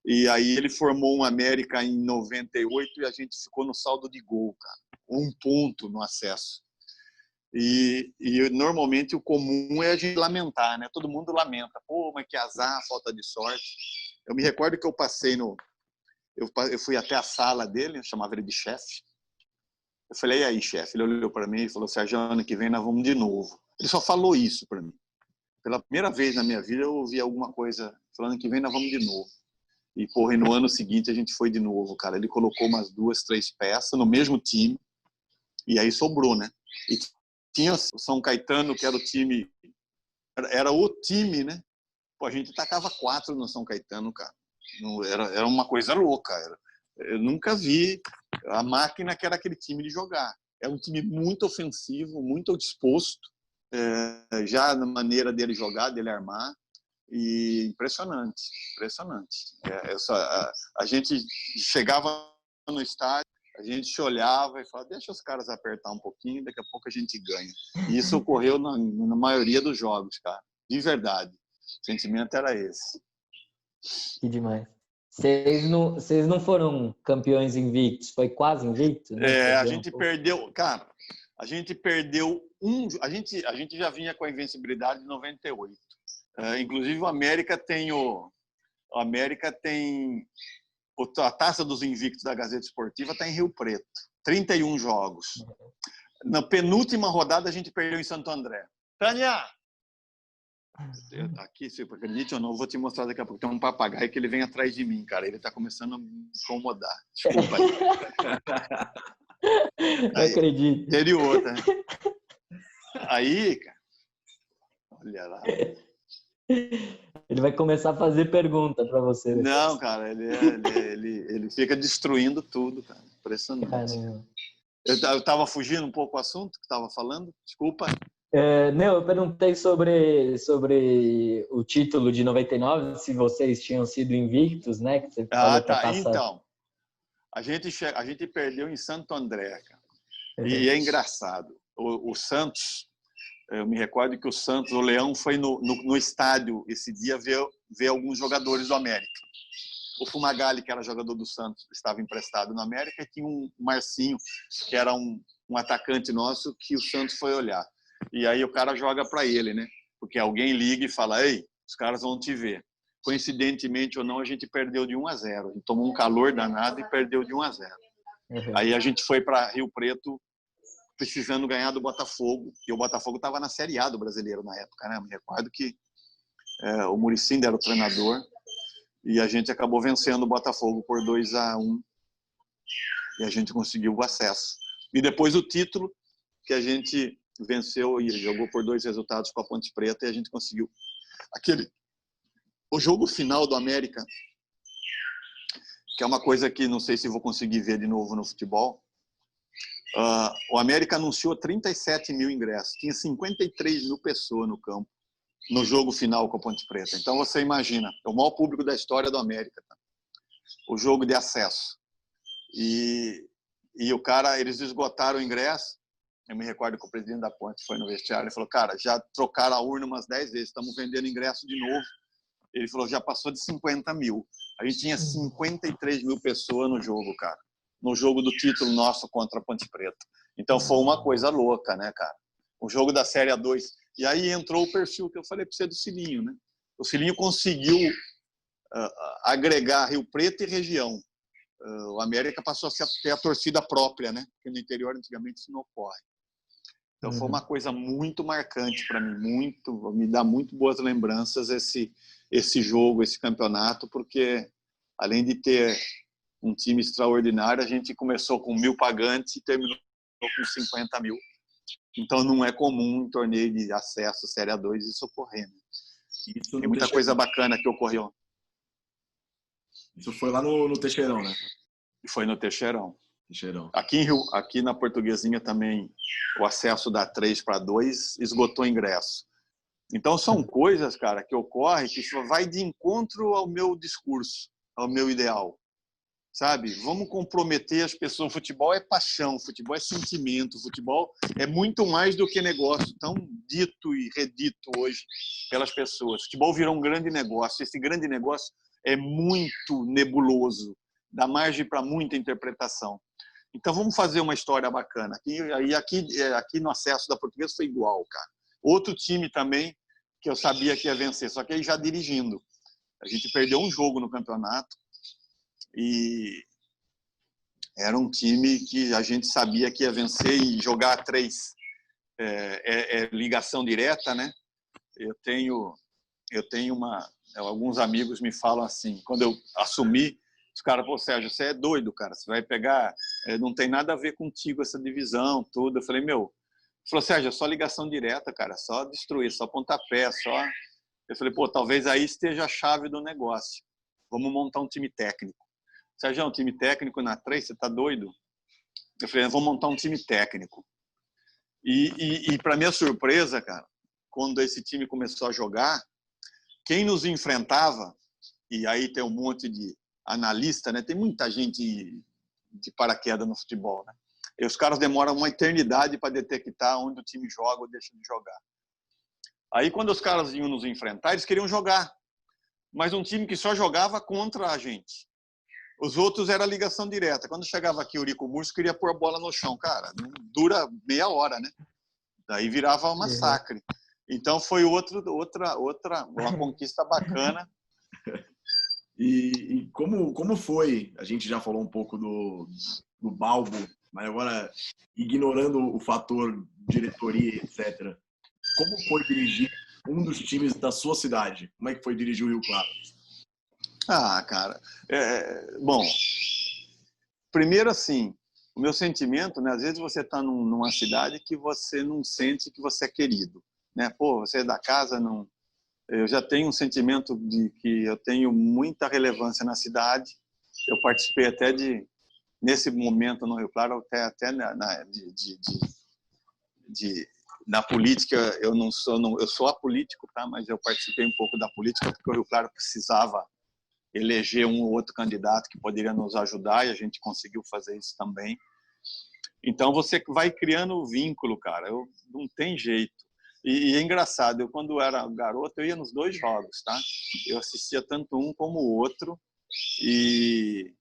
E aí ele formou um América em 98 e a gente ficou no saldo de gol, cara. 1 ponto no acesso. E normalmente o comum é a gente lamentar, né? Todo mundo lamenta. Pô, mas que azar, falta de sorte. Eu me recordo que eu passei eu fui até a sala dele, eu chamava ele de chefe. Eu falei, e aí, chefe? Ele olhou para mim e falou, Sérgio, ano que vem nós vamos de novo. Ele só falou isso para mim. Pela primeira vez na minha vida eu ouvi alguma coisa falando que vem nós vamos de novo. E, porra, e no ano seguinte a gente foi de novo, cara. Ele colocou umas 2, 3 peças no mesmo time e aí sobrou, né? E tinha o São Caetano, que era o time, né? Pô, a gente tacava 4 no São Caetano, cara. Era uma coisa louca. Eu nunca vi a máquina que era aquele time de jogar. É um time muito ofensivo, muito disposto, já na maneira dele jogar, dele armar. E impressionante. A gente chegava no estádio, a gente olhava e falava, deixa os caras apertar um pouquinho, daqui a pouco a gente ganha. E isso ocorreu na maioria dos jogos, cara. De verdade. O sentimento era esse. Que demais. Vocês não foram campeões invictos, foi quase invicto? Né? A gente perdeu, cara, a gente perdeu a gente já vinha com a invencibilidade de 98. Inclusive o América tem a taça dos invictos da Gazeta Esportiva está em Rio Preto, 31 jogos. Na penúltima rodada a gente perdeu em Santo André. Tânia! Aqui, se acredite ou não, eu vou te mostrar daqui a pouco. Tem um papagaio que ele vem atrás de mim, cara. Ele está começando a me incomodar. Desculpa aí. Não acredito. Interior, tá? Aí, cara, olha lá. Ele vai começar a fazer pergunta para você. Não, cara, ele fica destruindo tudo, cara. Impressionante. Caramba. Eu estava fugindo um pouco do assunto que estava falando, desculpa. Não, eu perguntei sobre o título de 99, se vocês tinham sido invictos, né? Que você falou tá. Então, a gente perdeu em Santo André, cara. E é engraçado. O Santos, eu me recordo que o Leão foi no estádio esse dia ver alguns jogadores do América. o Fumagalli, que era jogador do Santos, estava emprestado no América, e tinha um Marcinho, que era um atacante nosso, que o Santos foi olhar. E aí o cara joga para ele, né? Porque alguém liga e fala, ei, os caras vão te ver. Coincidentemente ou não, a gente perdeu de 1-0. A gente tomou um calor danado e perdeu de 1-0. Uhum. Aí a gente foi para Rio Preto precisando ganhar do Botafogo. E o Botafogo estava na Série A do Brasileiro na época, né? Me recordo que o Muricy era o treinador e a gente acabou vencendo o Botafogo por 2-1 e a gente conseguiu o acesso. E depois o título, que a gente venceu e jogou por 2 resultados com a Ponte Preta e a gente conseguiu o jogo final do América, que é uma coisa que não sei se vou conseguir ver de novo no futebol. O América anunciou 37 mil ingressos, tinha 53 mil pessoas no campo no jogo final com a Ponte Preta. Então você imagina, é o maior público da história do América, tá? O jogo de acesso. E o cara, eles esgotaram o ingresso. Eu me recordo que o presidente da Ponte foi no vestiário e falou, cara, já trocaram a urna umas 10 vezes, estamos vendendo ingresso de novo. Ele falou, já passou de 50 mil. A gente tinha 53 mil pessoas no jogo, cara. No jogo do título nosso contra a Ponte Preta. Então foi uma coisa louca, né, cara? O jogo da Série A2. E aí entrou o perfil que eu falei para você do Cilinho, né? O Cilinho conseguiu agregar Rio Preto e região. O América passou a ter a torcida própria, né? Porque no interior antigamente isso não ocorre. Então foi uma coisa muito marcante para mim, me dá muito boas lembranças esse jogo, esse campeonato, porque além de ter um time extraordinário, a gente começou com 1.000 pagantes e terminou com 50 mil. Então não é comum em torneio de acesso Série A2 isso ocorrer. Né? Tem muita coisa bacana que ocorreu. Isso foi lá no Teixeirão, né? Foi no Teixeirão. Teixeirão. Aqui na Portuguesinha também o acesso da 3 para 2 esgotou ingresso. Então são coisas, cara, que ocorrem que só vai de encontro ao meu discurso, ao meu ideal. Sabe? Vamos comprometer as pessoas. Futebol é paixão, futebol é sentimento, futebol é muito mais do que negócio, tão dito e redito hoje pelas pessoas. Futebol virou um grande negócio. Esse grande negócio é muito nebuloso, dá margem para muita interpretação. Então vamos fazer uma história bacana. Aqui no acesso da Portuguesa foi igual, cara. Outro time também que eu sabia que ia vencer, só que aí já dirigindo. A gente perdeu um jogo no campeonato e era um time que a gente sabia que ia vencer e jogar a 3 ligação direta, né? Eu tenho alguns amigos me falam assim, quando eu assumi, os caras, pô, Sérgio, você é doido, cara, você vai pegar, não tem nada a ver contigo essa divisão, tudo. Eu falei, meu, falou, Sérgio, é só ligação direta, cara, só destruir, só pontapé, só... Eu falei, pô, talvez aí esteja a chave do negócio. Vamos montar um time técnico. Sérgio, um time técnico na 3, você tá doido? Eu falei, vamos montar um time técnico. E para minha surpresa, cara, quando esse time começou a jogar, quem nos enfrentava, e aí tem um monte de analista, né? Tem muita gente de paraquedas no futebol, né? E os caras demoram uma eternidade para detectar onde o time joga ou deixa de jogar. Aí, quando os caras iam nos enfrentar, eles queriam jogar. Mas um time que só jogava contra a gente. Os outros era ligação direta. Quando chegava aqui o Eurico Murcio, queria pôr a bola no chão. Cara, não dura meia hora, né? Daí virava um massacre. Então, foi uma conquista bacana. E como foi? A gente já falou um pouco do Balbo, mas agora, ignorando o fator diretoria, etc., como foi dirigir um dos times da sua cidade? Como é que foi dirigir o Rio Claro? Ah, cara, bom, primeiro assim, o meu sentimento, né? Às vezes você está numa cidade que você não sente que você é querido, né? Pô, você é da casa, não... Eu já tenho um sentimento de que eu tenho muita relevância na cidade. Eu participei até nesse momento no Rio Claro, até na política. Eu sou apolítico, tá? Mas eu participei um pouco da política porque o Rio Claro precisava eleger um ou outro candidato que poderia nos ajudar e a gente conseguiu fazer isso também. Então você vai criando vínculo, cara. Não tem jeito. E é engraçado, eu quando era garoto, eu ia nos 2 jogos, tá? Eu assistia tanto um como o outro, E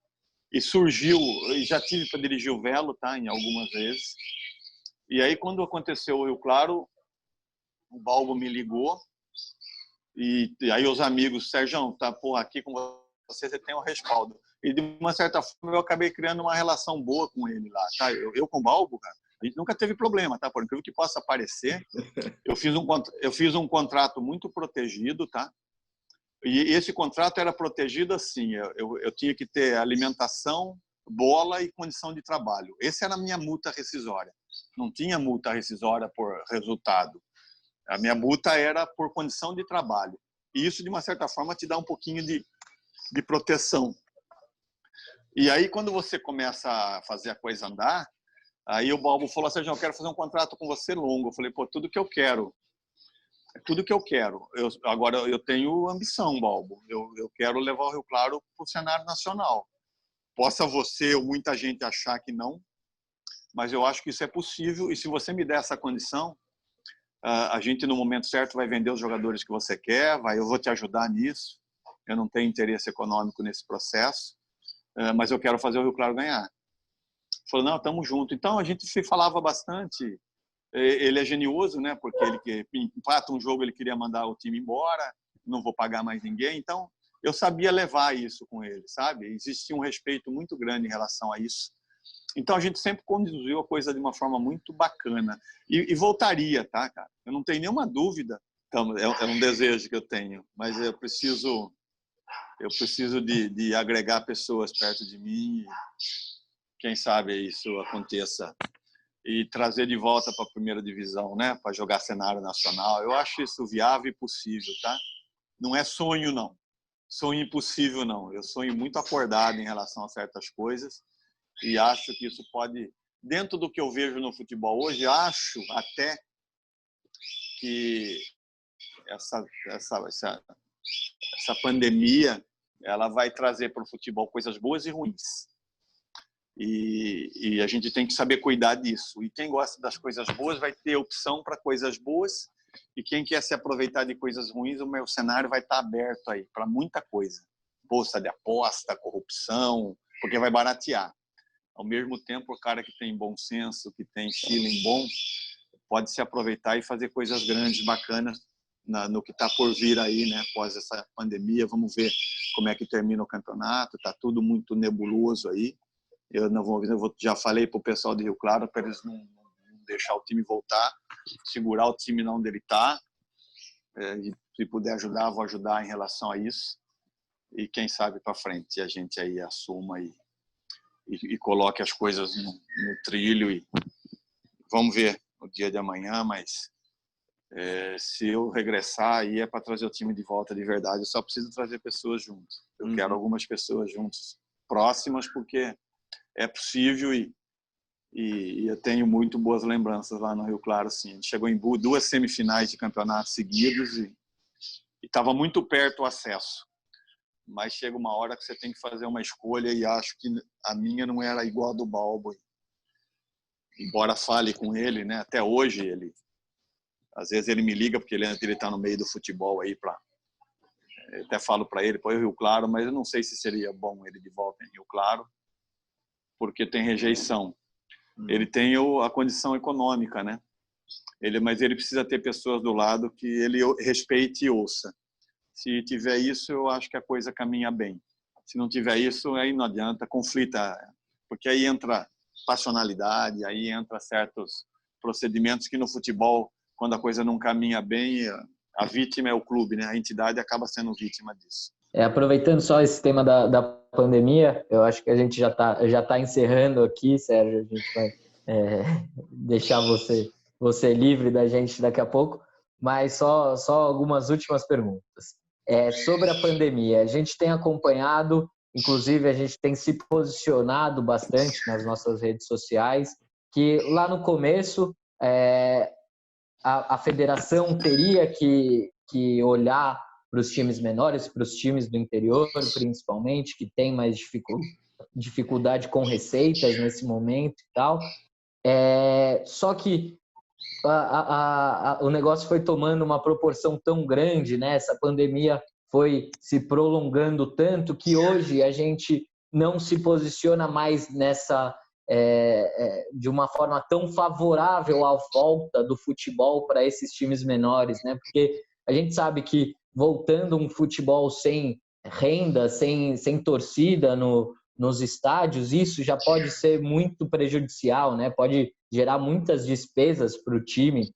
surgiu, e já tive para dirigir o Velo, tá, em algumas vezes. E aí, quando aconteceu o Rio Claro, o Balbo me ligou, e aí os amigos, Sérgio, tá, porra, aqui com você tem um respaldo. E de uma certa forma eu acabei criando uma relação boa com ele lá, tá? Eu com o Balbo, cara, a gente nunca teve problema, tá? Por incrível que possa parecer, eu fiz um contrato muito protegido, tá? E esse contrato era protegido assim, eu tinha que ter alimentação, bola e condição de trabalho. Essa era a minha multa rescisória. Não tinha multa rescisória por resultado. A minha multa era por condição de trabalho. E isso, de uma certa forma, te dá um pouquinho de proteção. E aí, quando você começa a fazer a coisa andar, aí o Balbo falou assim, eu quero fazer um contrato com você longo. Eu falei, pô, tudo que eu quero. É tudo que eu quero. Agora, eu tenho ambição, Balbo. Eu quero levar o Rio Claro para o cenário nacional. Possa você ou muita gente achar que não, mas eu acho que isso é possível. E se você me der essa condição, a gente, no momento certo, vai vender os jogadores que você quer, eu vou te ajudar nisso. Eu não tenho interesse econômico nesse processo, mas eu quero fazer o Rio Claro ganhar. Falou, não, estamos juntos. Então, a gente se falava bastante. Ele é genioso, né? Porque ele que empata um jogo, ele queria mandar o time embora, não vou pagar mais ninguém. Então, eu sabia levar isso com ele, sabe? Existia um respeito muito grande em relação a isso. Então, a gente sempre conduziu a coisa de uma forma muito bacana. E voltaria, tá, cara? Eu não tenho nenhuma dúvida. Então, é um desejo que eu tenho, mas eu preciso de agregar pessoas perto de mim. Quem sabe isso aconteça. E trazer de volta para a primeira divisão, né? Para jogar cenário nacional. Eu acho isso viável e possível, tá? Não é sonho, não. Sonho impossível, não. Eu sonho muito acordado em relação a certas coisas e acho que isso pode, dentro do que eu vejo no futebol hoje, acho até que essa pandemia ela vai trazer para o futebol coisas boas e ruins. E a gente tem que saber cuidar disso. E quem gosta das coisas boas vai ter opção para coisas boas, e quem quer se aproveitar de coisas ruins, o meu cenário vai estar aberto aí para muita coisa. Bolsa de aposta, corrupção, porque vai baratear. Ao mesmo tempo, o cara que tem bom senso, que tem feeling bom, pode se aproveitar e fazer coisas grandes, bacanas, no que está por vir aí, né? Após essa pandemia. Vamos ver como é que termina o campeonato. Está tudo muito nebuloso aí. Eu já falei para o pessoal de Rio Claro para eles não deixar o time voltar, segurar o time lá onde ele está. Se puder ajudar, vou ajudar em relação a isso. E quem sabe para frente a gente aí assuma e coloque as coisas no trilho. E vamos ver no dia de amanhã, mas se eu regressar aí é para trazer o time de volta de verdade. Eu só preciso trazer pessoas juntos. Eu quero algumas pessoas juntas, próximas, porque é possível e eu tenho muito boas lembranças lá no Rio Claro, sim. A gente chegou em 2 semifinais de campeonato seguidos e estava muito perto o acesso. Mas chega uma hora que você tem que fazer uma escolha e acho que a minha não era igual a do Balbo. Embora fale com ele, né? Até hoje às vezes ele me liga porque ele está no meio do futebol aí eu até falo para ele, pô, Rio Claro, mas eu não sei se seria bom ele de volta em Rio Claro, porque tem rejeição. Ele tem a condição econômica, né? Mas ele precisa ter pessoas do lado que ele respeite e ouça. Se tiver isso, eu acho que a coisa caminha bem. Se não tiver isso, aí não adianta, conflita, porque aí entra passionalidade, aí entra certos procedimentos que no futebol, quando a coisa não caminha bem, a vítima é o clube, né? A entidade acaba sendo vítima disso. Aproveitando só esse tema da pandemia, eu acho que a gente já tá encerrando aqui, Sérgio. A gente vai deixar você livre da gente daqui a pouco, mas só algumas últimas perguntas. Sobre a pandemia, a gente tem acompanhado, inclusive a gente tem se posicionado bastante nas nossas redes sociais, que lá no começo a federação teria que olhar para os times menores, para os times do interior, principalmente, que tem mais dificuldade com receitas nesse momento e tal. Só que o negócio foi tomando uma proporção tão grande, né? Essa pandemia foi se prolongando tanto que hoje a gente não se posiciona mais de uma forma tão favorável à volta do futebol para esses times menores, né? Porque a gente sabe que voltando um futebol sem renda, sem torcida nos estádios, isso já pode ser muito prejudicial, né? Pode gerar muitas despesas para o time.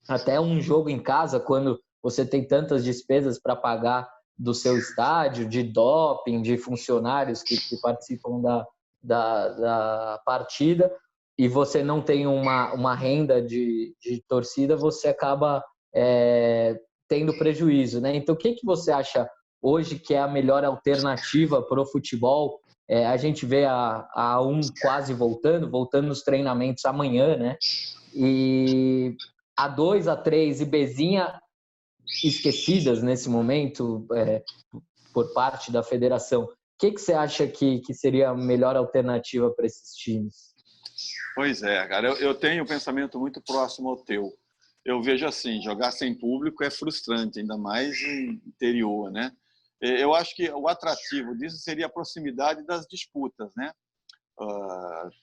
Até um jogo em casa, quando você tem tantas despesas para pagar do seu estádio, de doping, de funcionários que participam da partida, e você não tem uma renda de torcida, você acaba tendo prejuízo, né? Então, o que você acha hoje que é a melhor alternativa para o futebol? A gente vê a A1 quase voltando nos treinamentos amanhã, né? E A2, A3 e Bzinha esquecidas nesse momento por parte da federação. O que você acha que seria a melhor alternativa para esses times? Pois é, cara, eu tenho um pensamento muito próximo ao teu. Eu vejo assim, jogar sem público é frustrante, ainda mais em interior, né? Eu acho que o atrativo disso seria a proximidade das disputas, né?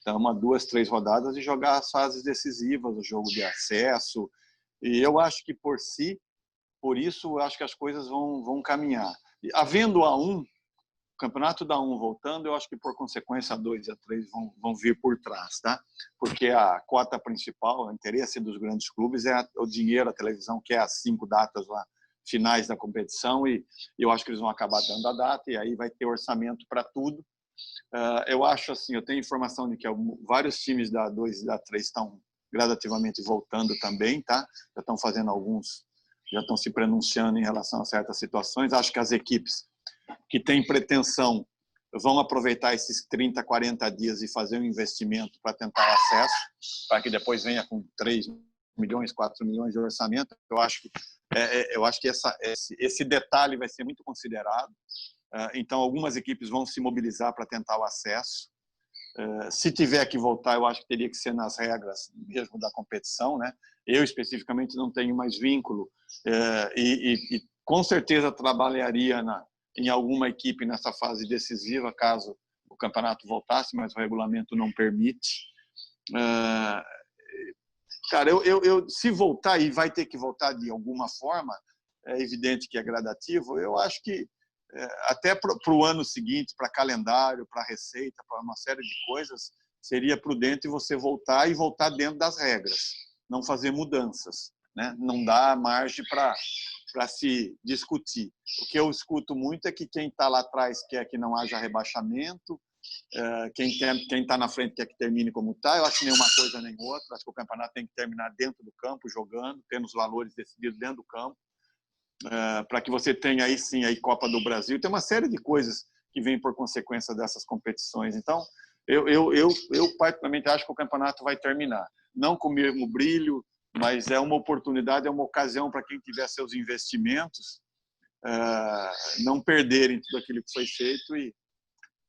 Uma, 2, 3 rodadas e jogar as fases decisivas, o jogo de acesso. E eu acho que por isso, eu acho que as coisas vão caminhar. E, havendo A1, o campeonato da A1 voltando, eu acho que por consequência A2 e A3 vão vir por trás, tá? Porque a cota principal, o interesse dos grandes clubes é o dinheiro, a televisão quer as 5 datas lá finais da competição e eu acho que eles vão acabar dando a data e aí vai ter orçamento para tudo. Eu acho assim, eu tenho informação de que vários times da A2 e da A3 estão gradativamente voltando também, tá? Já estão fazendo alguns, já estão se pronunciando em relação a certas situações. Acho que as equipes que têm pretensão vão aproveitar esses 30, 40 dias e fazer um investimento para tentar o acesso, para que depois venha com 3 milhões, 4 milhões de orçamento. Eu acho que esse detalhe vai ser muito considerado. Então, algumas equipes vão se mobilizar para tentar o acesso. Se tiver que voltar, eu acho que teria que ser nas regras mesmo da competição, né? Eu, especificamente, não tenho mais vínculo e com certeza trabalharia em alguma equipe nessa fase decisiva, caso o campeonato voltasse, mas o regulamento não permite. Cara, se voltar, e vai ter que voltar de alguma forma, é evidente que é gradativo, eu acho que até para o ano seguinte, para calendário, para receita, para uma série de coisas, seria prudente você voltar e voltar dentro das regras, não fazer mudanças, né? Não dá margem para se discutir. O que eu escuto muito é que quem está lá atrás quer que não haja rebaixamento, quem está na frente quer que termine como está. Eu acho que nem uma coisa nem outra. Acho que o campeonato tem que terminar dentro do campo, jogando, tendo os valores decididos dentro do campo, para que você tenha aí sim a Copa do Brasil. Tem uma série de coisas que vêm por consequência dessas competições. Então, eu particularmente acho que o campeonato vai terminar. Não com o mesmo brilho, mas é uma oportunidade, é uma ocasião para quem tiver seus investimentos não perderem tudo aquilo que foi feito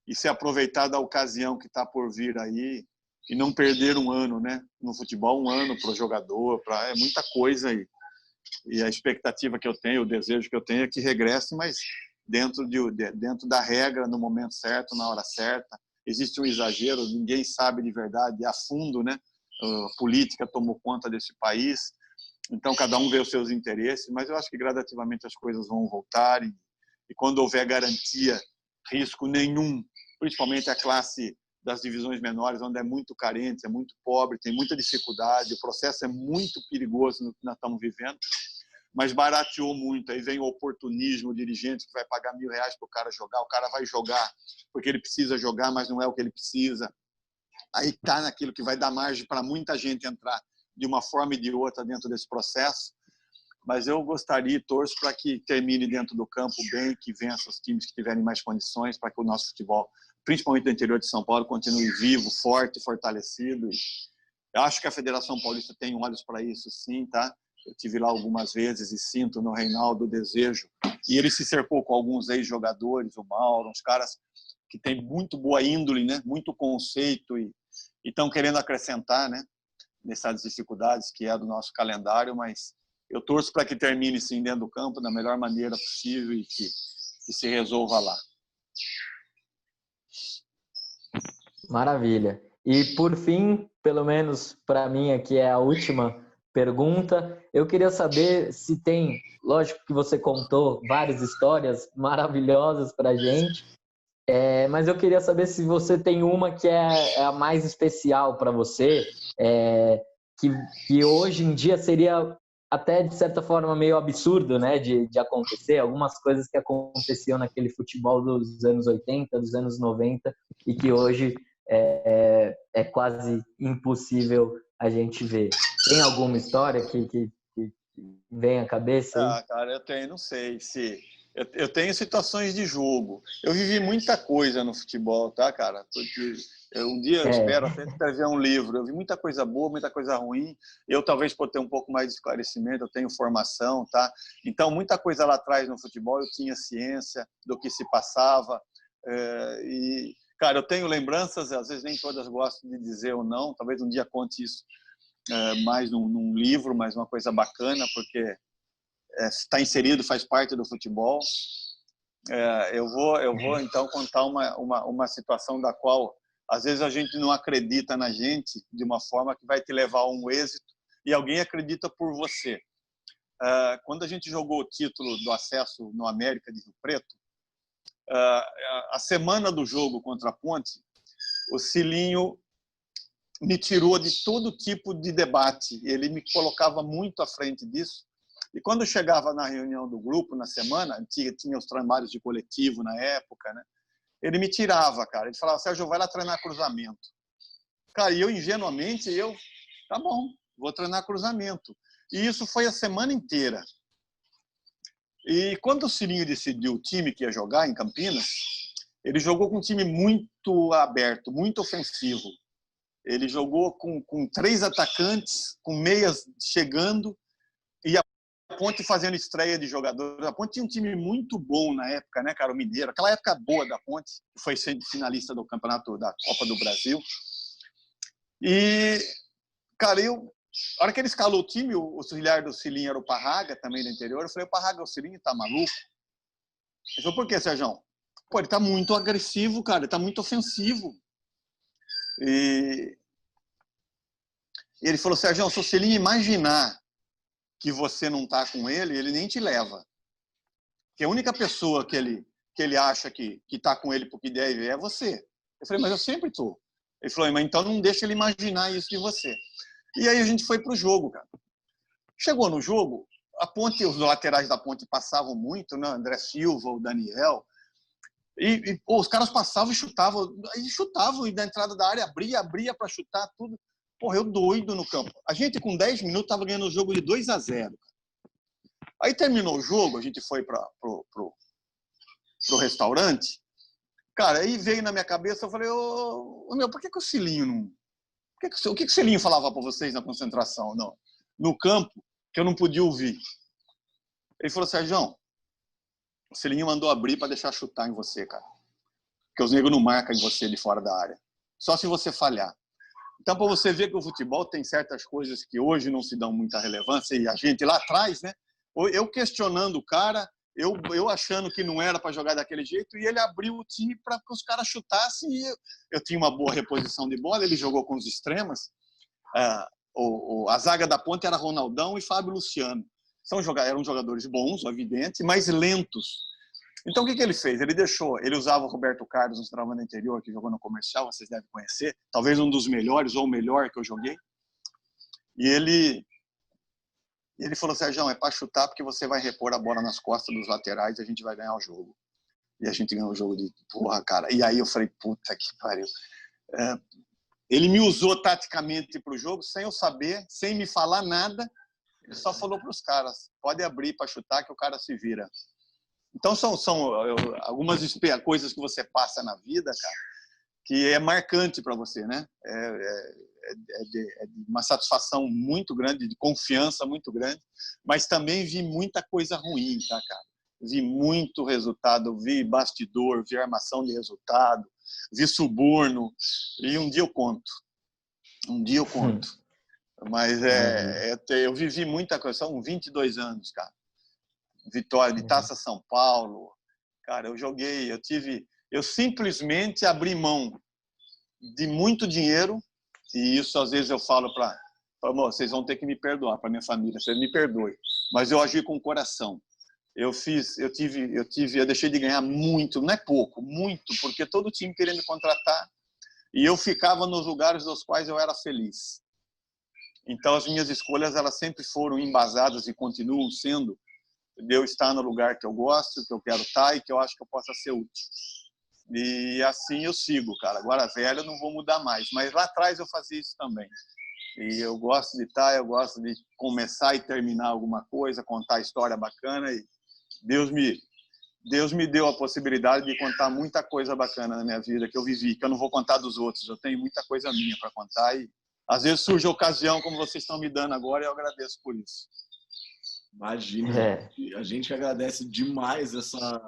e se aproveitar da ocasião que está por vir aí e não perder um ano, né? No futebol, um ano para o jogador, é muita coisa aí. E a expectativa que eu tenho, o desejo que eu tenho é que regresse, mas dentro da regra, no momento certo, na hora certa. Existe um exagero, ninguém sabe de verdade a fundo, né? A política tomou conta desse país, então cada um vê os seus interesses, mas eu acho que gradativamente as coisas vão voltar e quando houver garantia, risco nenhum, principalmente a classe das divisões menores, onde é muito carente, é muito pobre, tem muita dificuldade, o processo é muito perigoso no que nós estamos vivendo, mas barateou muito. Aí vem o oportunismo, o dirigente que vai pagar R$1.000 para o cara jogar, o cara vai jogar porque ele precisa jogar, mas não é o que ele precisa. Aí está naquilo que vai dar margem para muita gente entrar de uma forma e de outra dentro desse processo, mas eu gostaria e torço para que termine dentro do campo bem, que vença os times que tiverem mais condições, para que o nosso futebol, principalmente do interior de São Paulo, continue vivo, forte, fortalecido. Eu acho que a Federação Paulista tem olhos para isso, sim, tá? Eu tive lá algumas vezes e sinto no Reinaldo o desejo. E ele se cercou com alguns ex-jogadores, o Mauro, uns caras que têm muito boa índole, né? Muito conceito e estão querendo acrescentar, né? Nessas dificuldades que é do nosso calendário, mas eu torço para que termine sim dentro do campo da melhor maneira possível e que se resolva lá. Maravilha. E por fim, pelo menos para mim aqui é a última pergunta, eu queria saber se tem, lógico que você contou várias histórias maravilhosas para a gente, mas eu queria saber se você tem uma que é a mais especial para você, que hoje em dia seria até, de certa forma, meio absurdo, né, de acontecer, algumas coisas que aconteciam naquele futebol dos anos 80, dos anos 90, e que hoje é quase impossível a gente ver. Tem alguma história que vem à cabeça aí? Cara, eu tenho, não sei se... Eu tenho situações de jogo. Eu vivi muita coisa no futebol, tá, cara? Porque um dia eu espero até escrever um livro. Eu vi muita coisa boa, muita coisa ruim. Eu, talvez, por ter um pouco mais de esclarecimento, eu tenho formação, tá? Então, muita coisa lá atrás no futebol, eu tinha ciência do que se passava. E, cara, eu tenho lembranças, às vezes nem todas gosto de dizer ou não. Talvez um dia conte isso mais num livro, mas uma coisa bacana, porque está inserido, faz parte do futebol. Eu vou então contar uma situação da qual às vezes a gente não acredita na gente de uma forma que vai te levar a um êxito e alguém acredita por você. Quando a gente jogou o título do acesso no América de Rio Preto, a semana do jogo contra a Ponte, o Cilinho me tirou de todo tipo de debate. Ele me colocava muito à frente disso. E quando eu chegava na reunião do grupo, na semana, tinha os trabalhos de coletivo na época, né? Ele me tirava, cara. Ele falava, Sérgio, vai lá treinar cruzamento. Cara, e eu, ingenuamente, tá bom, vou treinar cruzamento. E isso foi a semana inteira. E quando o Cilinho decidiu o time que ia jogar em Campinas, ele jogou com um time muito aberto, muito ofensivo. Ele jogou com 3 atacantes, com meias chegando, e a Ponte fazendo estreia de jogadores. A Ponte tinha um time muito bom na época, né, cara? O Mineiro. Aquela época boa da Ponte, que foi finalista do campeonato da Copa do Brasil. E, cara, a hora que ele escalou o time, o auxiliar do Cilinho era o Parraga, também do interior. Eu falei, o Parraga, o Cilinho tá maluco? Ele falou, por quê, Sérgio? Pô, ele tá muito agressivo, cara. Ele tá muito ofensivo. E ele falou, Sérgio, se o Cilinho imaginar que você não está com ele, ele nem te leva. Porque a única pessoa que ele acha que está com ele porque deve é você. Eu falei, mas eu sempre estou. Ele falou, mas então não deixa ele imaginar isso de você. E aí a gente foi para o jogo, cara. Chegou no jogo, a Ponte, os laterais da Ponte passavam muito, né? André Silva, o Daniel. Pô, os caras passavam e chutavam, e da entrada da área abria para chutar tudo. Porra, eu doido no campo. A gente, com 10 minutos, estava ganhando o jogo de 2-0. Aí terminou o jogo, a gente foi pro restaurante. Cara, aí veio na minha cabeça, eu falei, meu, por que o Cilinho não... O que o Cilinho falava para vocês na concentração, no campo, que eu não podia ouvir? Ele falou, Sérgio, o Cilinho mandou abrir para deixar chutar em você, cara. Porque os negros não marcam em você de fora da área. Só se você falhar. Então, para você ver que o futebol tem certas coisas que hoje não se dão muita relevância, e a gente lá atrás, né? Eu questionando o cara, eu achando que não era para jogar daquele jeito, e ele abriu o time para que os caras chutassem, e eu tinha uma boa reposição de bola, ele jogou com os extremas. A zaga da Ponte era Ronaldão e Fábio Luciano. Eram jogadores bons, evidente, mas lentos. Então, o que ele fez? Ele usava o Roberto Carlos, um centroavante interior, que jogou no Comercial, vocês devem conhecer, talvez um dos melhores, ou o melhor que eu joguei. E ele falou, Sérgio, é para chutar porque você vai repor a bola nas costas dos laterais e a gente vai ganhar o jogo. E a gente ganhou o jogo de porra, cara. E aí eu falei, puta que pariu. Ele me usou taticamente para o jogo, sem eu saber, sem me falar nada. Ele só falou para os caras, pode abrir para chutar que o cara se vira. Então, são algumas coisas que você passa na vida, cara, que é marcante para você, né? É de uma satisfação muito grande, de confiança muito grande, mas também vi muita coisa ruim, tá, cara? Vi muito resultado, vi bastidor, vi armação de resultado, vi suborno, e um dia eu conto. Mas eu vivi muita coisa, são 22 anos, cara. Vitória de Taça São Paulo. Cara, eu simplesmente abri mão de muito dinheiro, e isso às vezes eu falo para vocês vão ter que me perdoar, para minha família, vocês me perdoem, mas eu agi com o coração. Eu deixei de ganhar muito, não é pouco, muito, porque todo time queria me contratar e eu ficava nos lugares dos quais eu era feliz. Então as minhas escolhas elas sempre foram embasadas e continuam sendo de eu estar no lugar que eu gosto, que eu quero estar e que eu acho que eu possa ser útil. E assim eu sigo, cara. Agora velho eu não vou mudar mais, mas lá atrás eu fazia isso também. E eu gosto de estar, eu gosto de começar e terminar alguma coisa, contar história bacana e Deus me deu a possibilidade de contar muita coisa bacana na minha vida que eu vivi, que eu não vou contar dos outros. Eu tenho muita coisa minha para contar e às vezes surge a ocasião como vocês estão me dando agora e eu agradeço por isso. Imagina, a gente agradece demais essa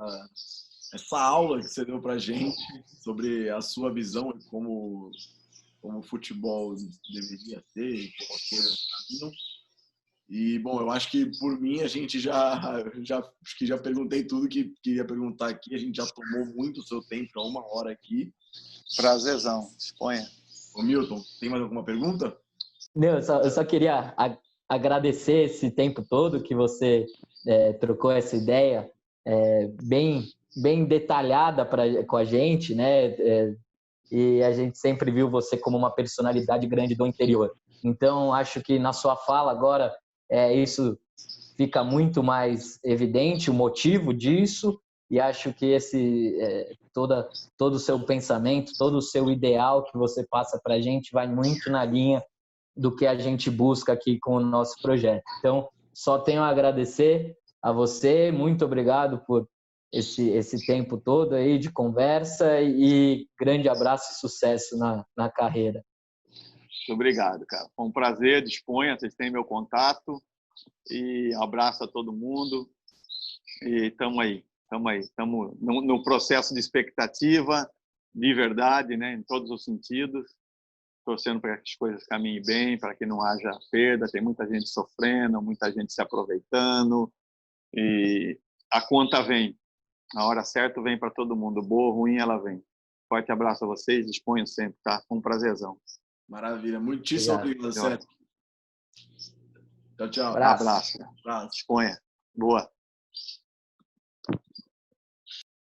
aula que você deu pra gente sobre a sua visão de como o futebol deveria ser e como as coisas caminham. E, bom, eu acho que por mim a gente acho que já perguntei tudo que queria perguntar aqui. A gente já tomou muito o seu tempo, é 1 hora aqui. Prazerzão, exponha. Ô Milton, tem mais alguma pergunta? Não, eu só queria agradecer esse tempo todo que você trocou essa ideia bem detalhada com a gente, né? E a gente sempre viu você como uma personalidade grande do interior. Então, acho que na sua fala agora isso fica muito mais evidente, o motivo disso, e acho que todo o seu pensamento, todo o seu ideal que você passa para a gente vai muito na linha do que a gente busca aqui com o nosso projeto. Então, só tenho a agradecer a você, muito obrigado por esse tempo todo aí de conversa e grande abraço e sucesso na carreira. Muito obrigado, cara. Foi um prazer, disponha, vocês têm meu contato e abraço a todo mundo e estamos no processo de expectativa, de verdade, né, em todos os sentidos, torcendo para que as coisas caminhem bem, para que não haja perda, tem muita gente sofrendo, muita gente se aproveitando e a conta vem. Na hora certa vem para todo mundo. Boa ou ruim, ela vem. Forte abraço a vocês. Disponham sempre, tá? Foi um prazerzão. Maravilha. Muitíssimo obrigado, Sérgio. Tchau, tchau. Abraço. Abraço. Disponha. Boa.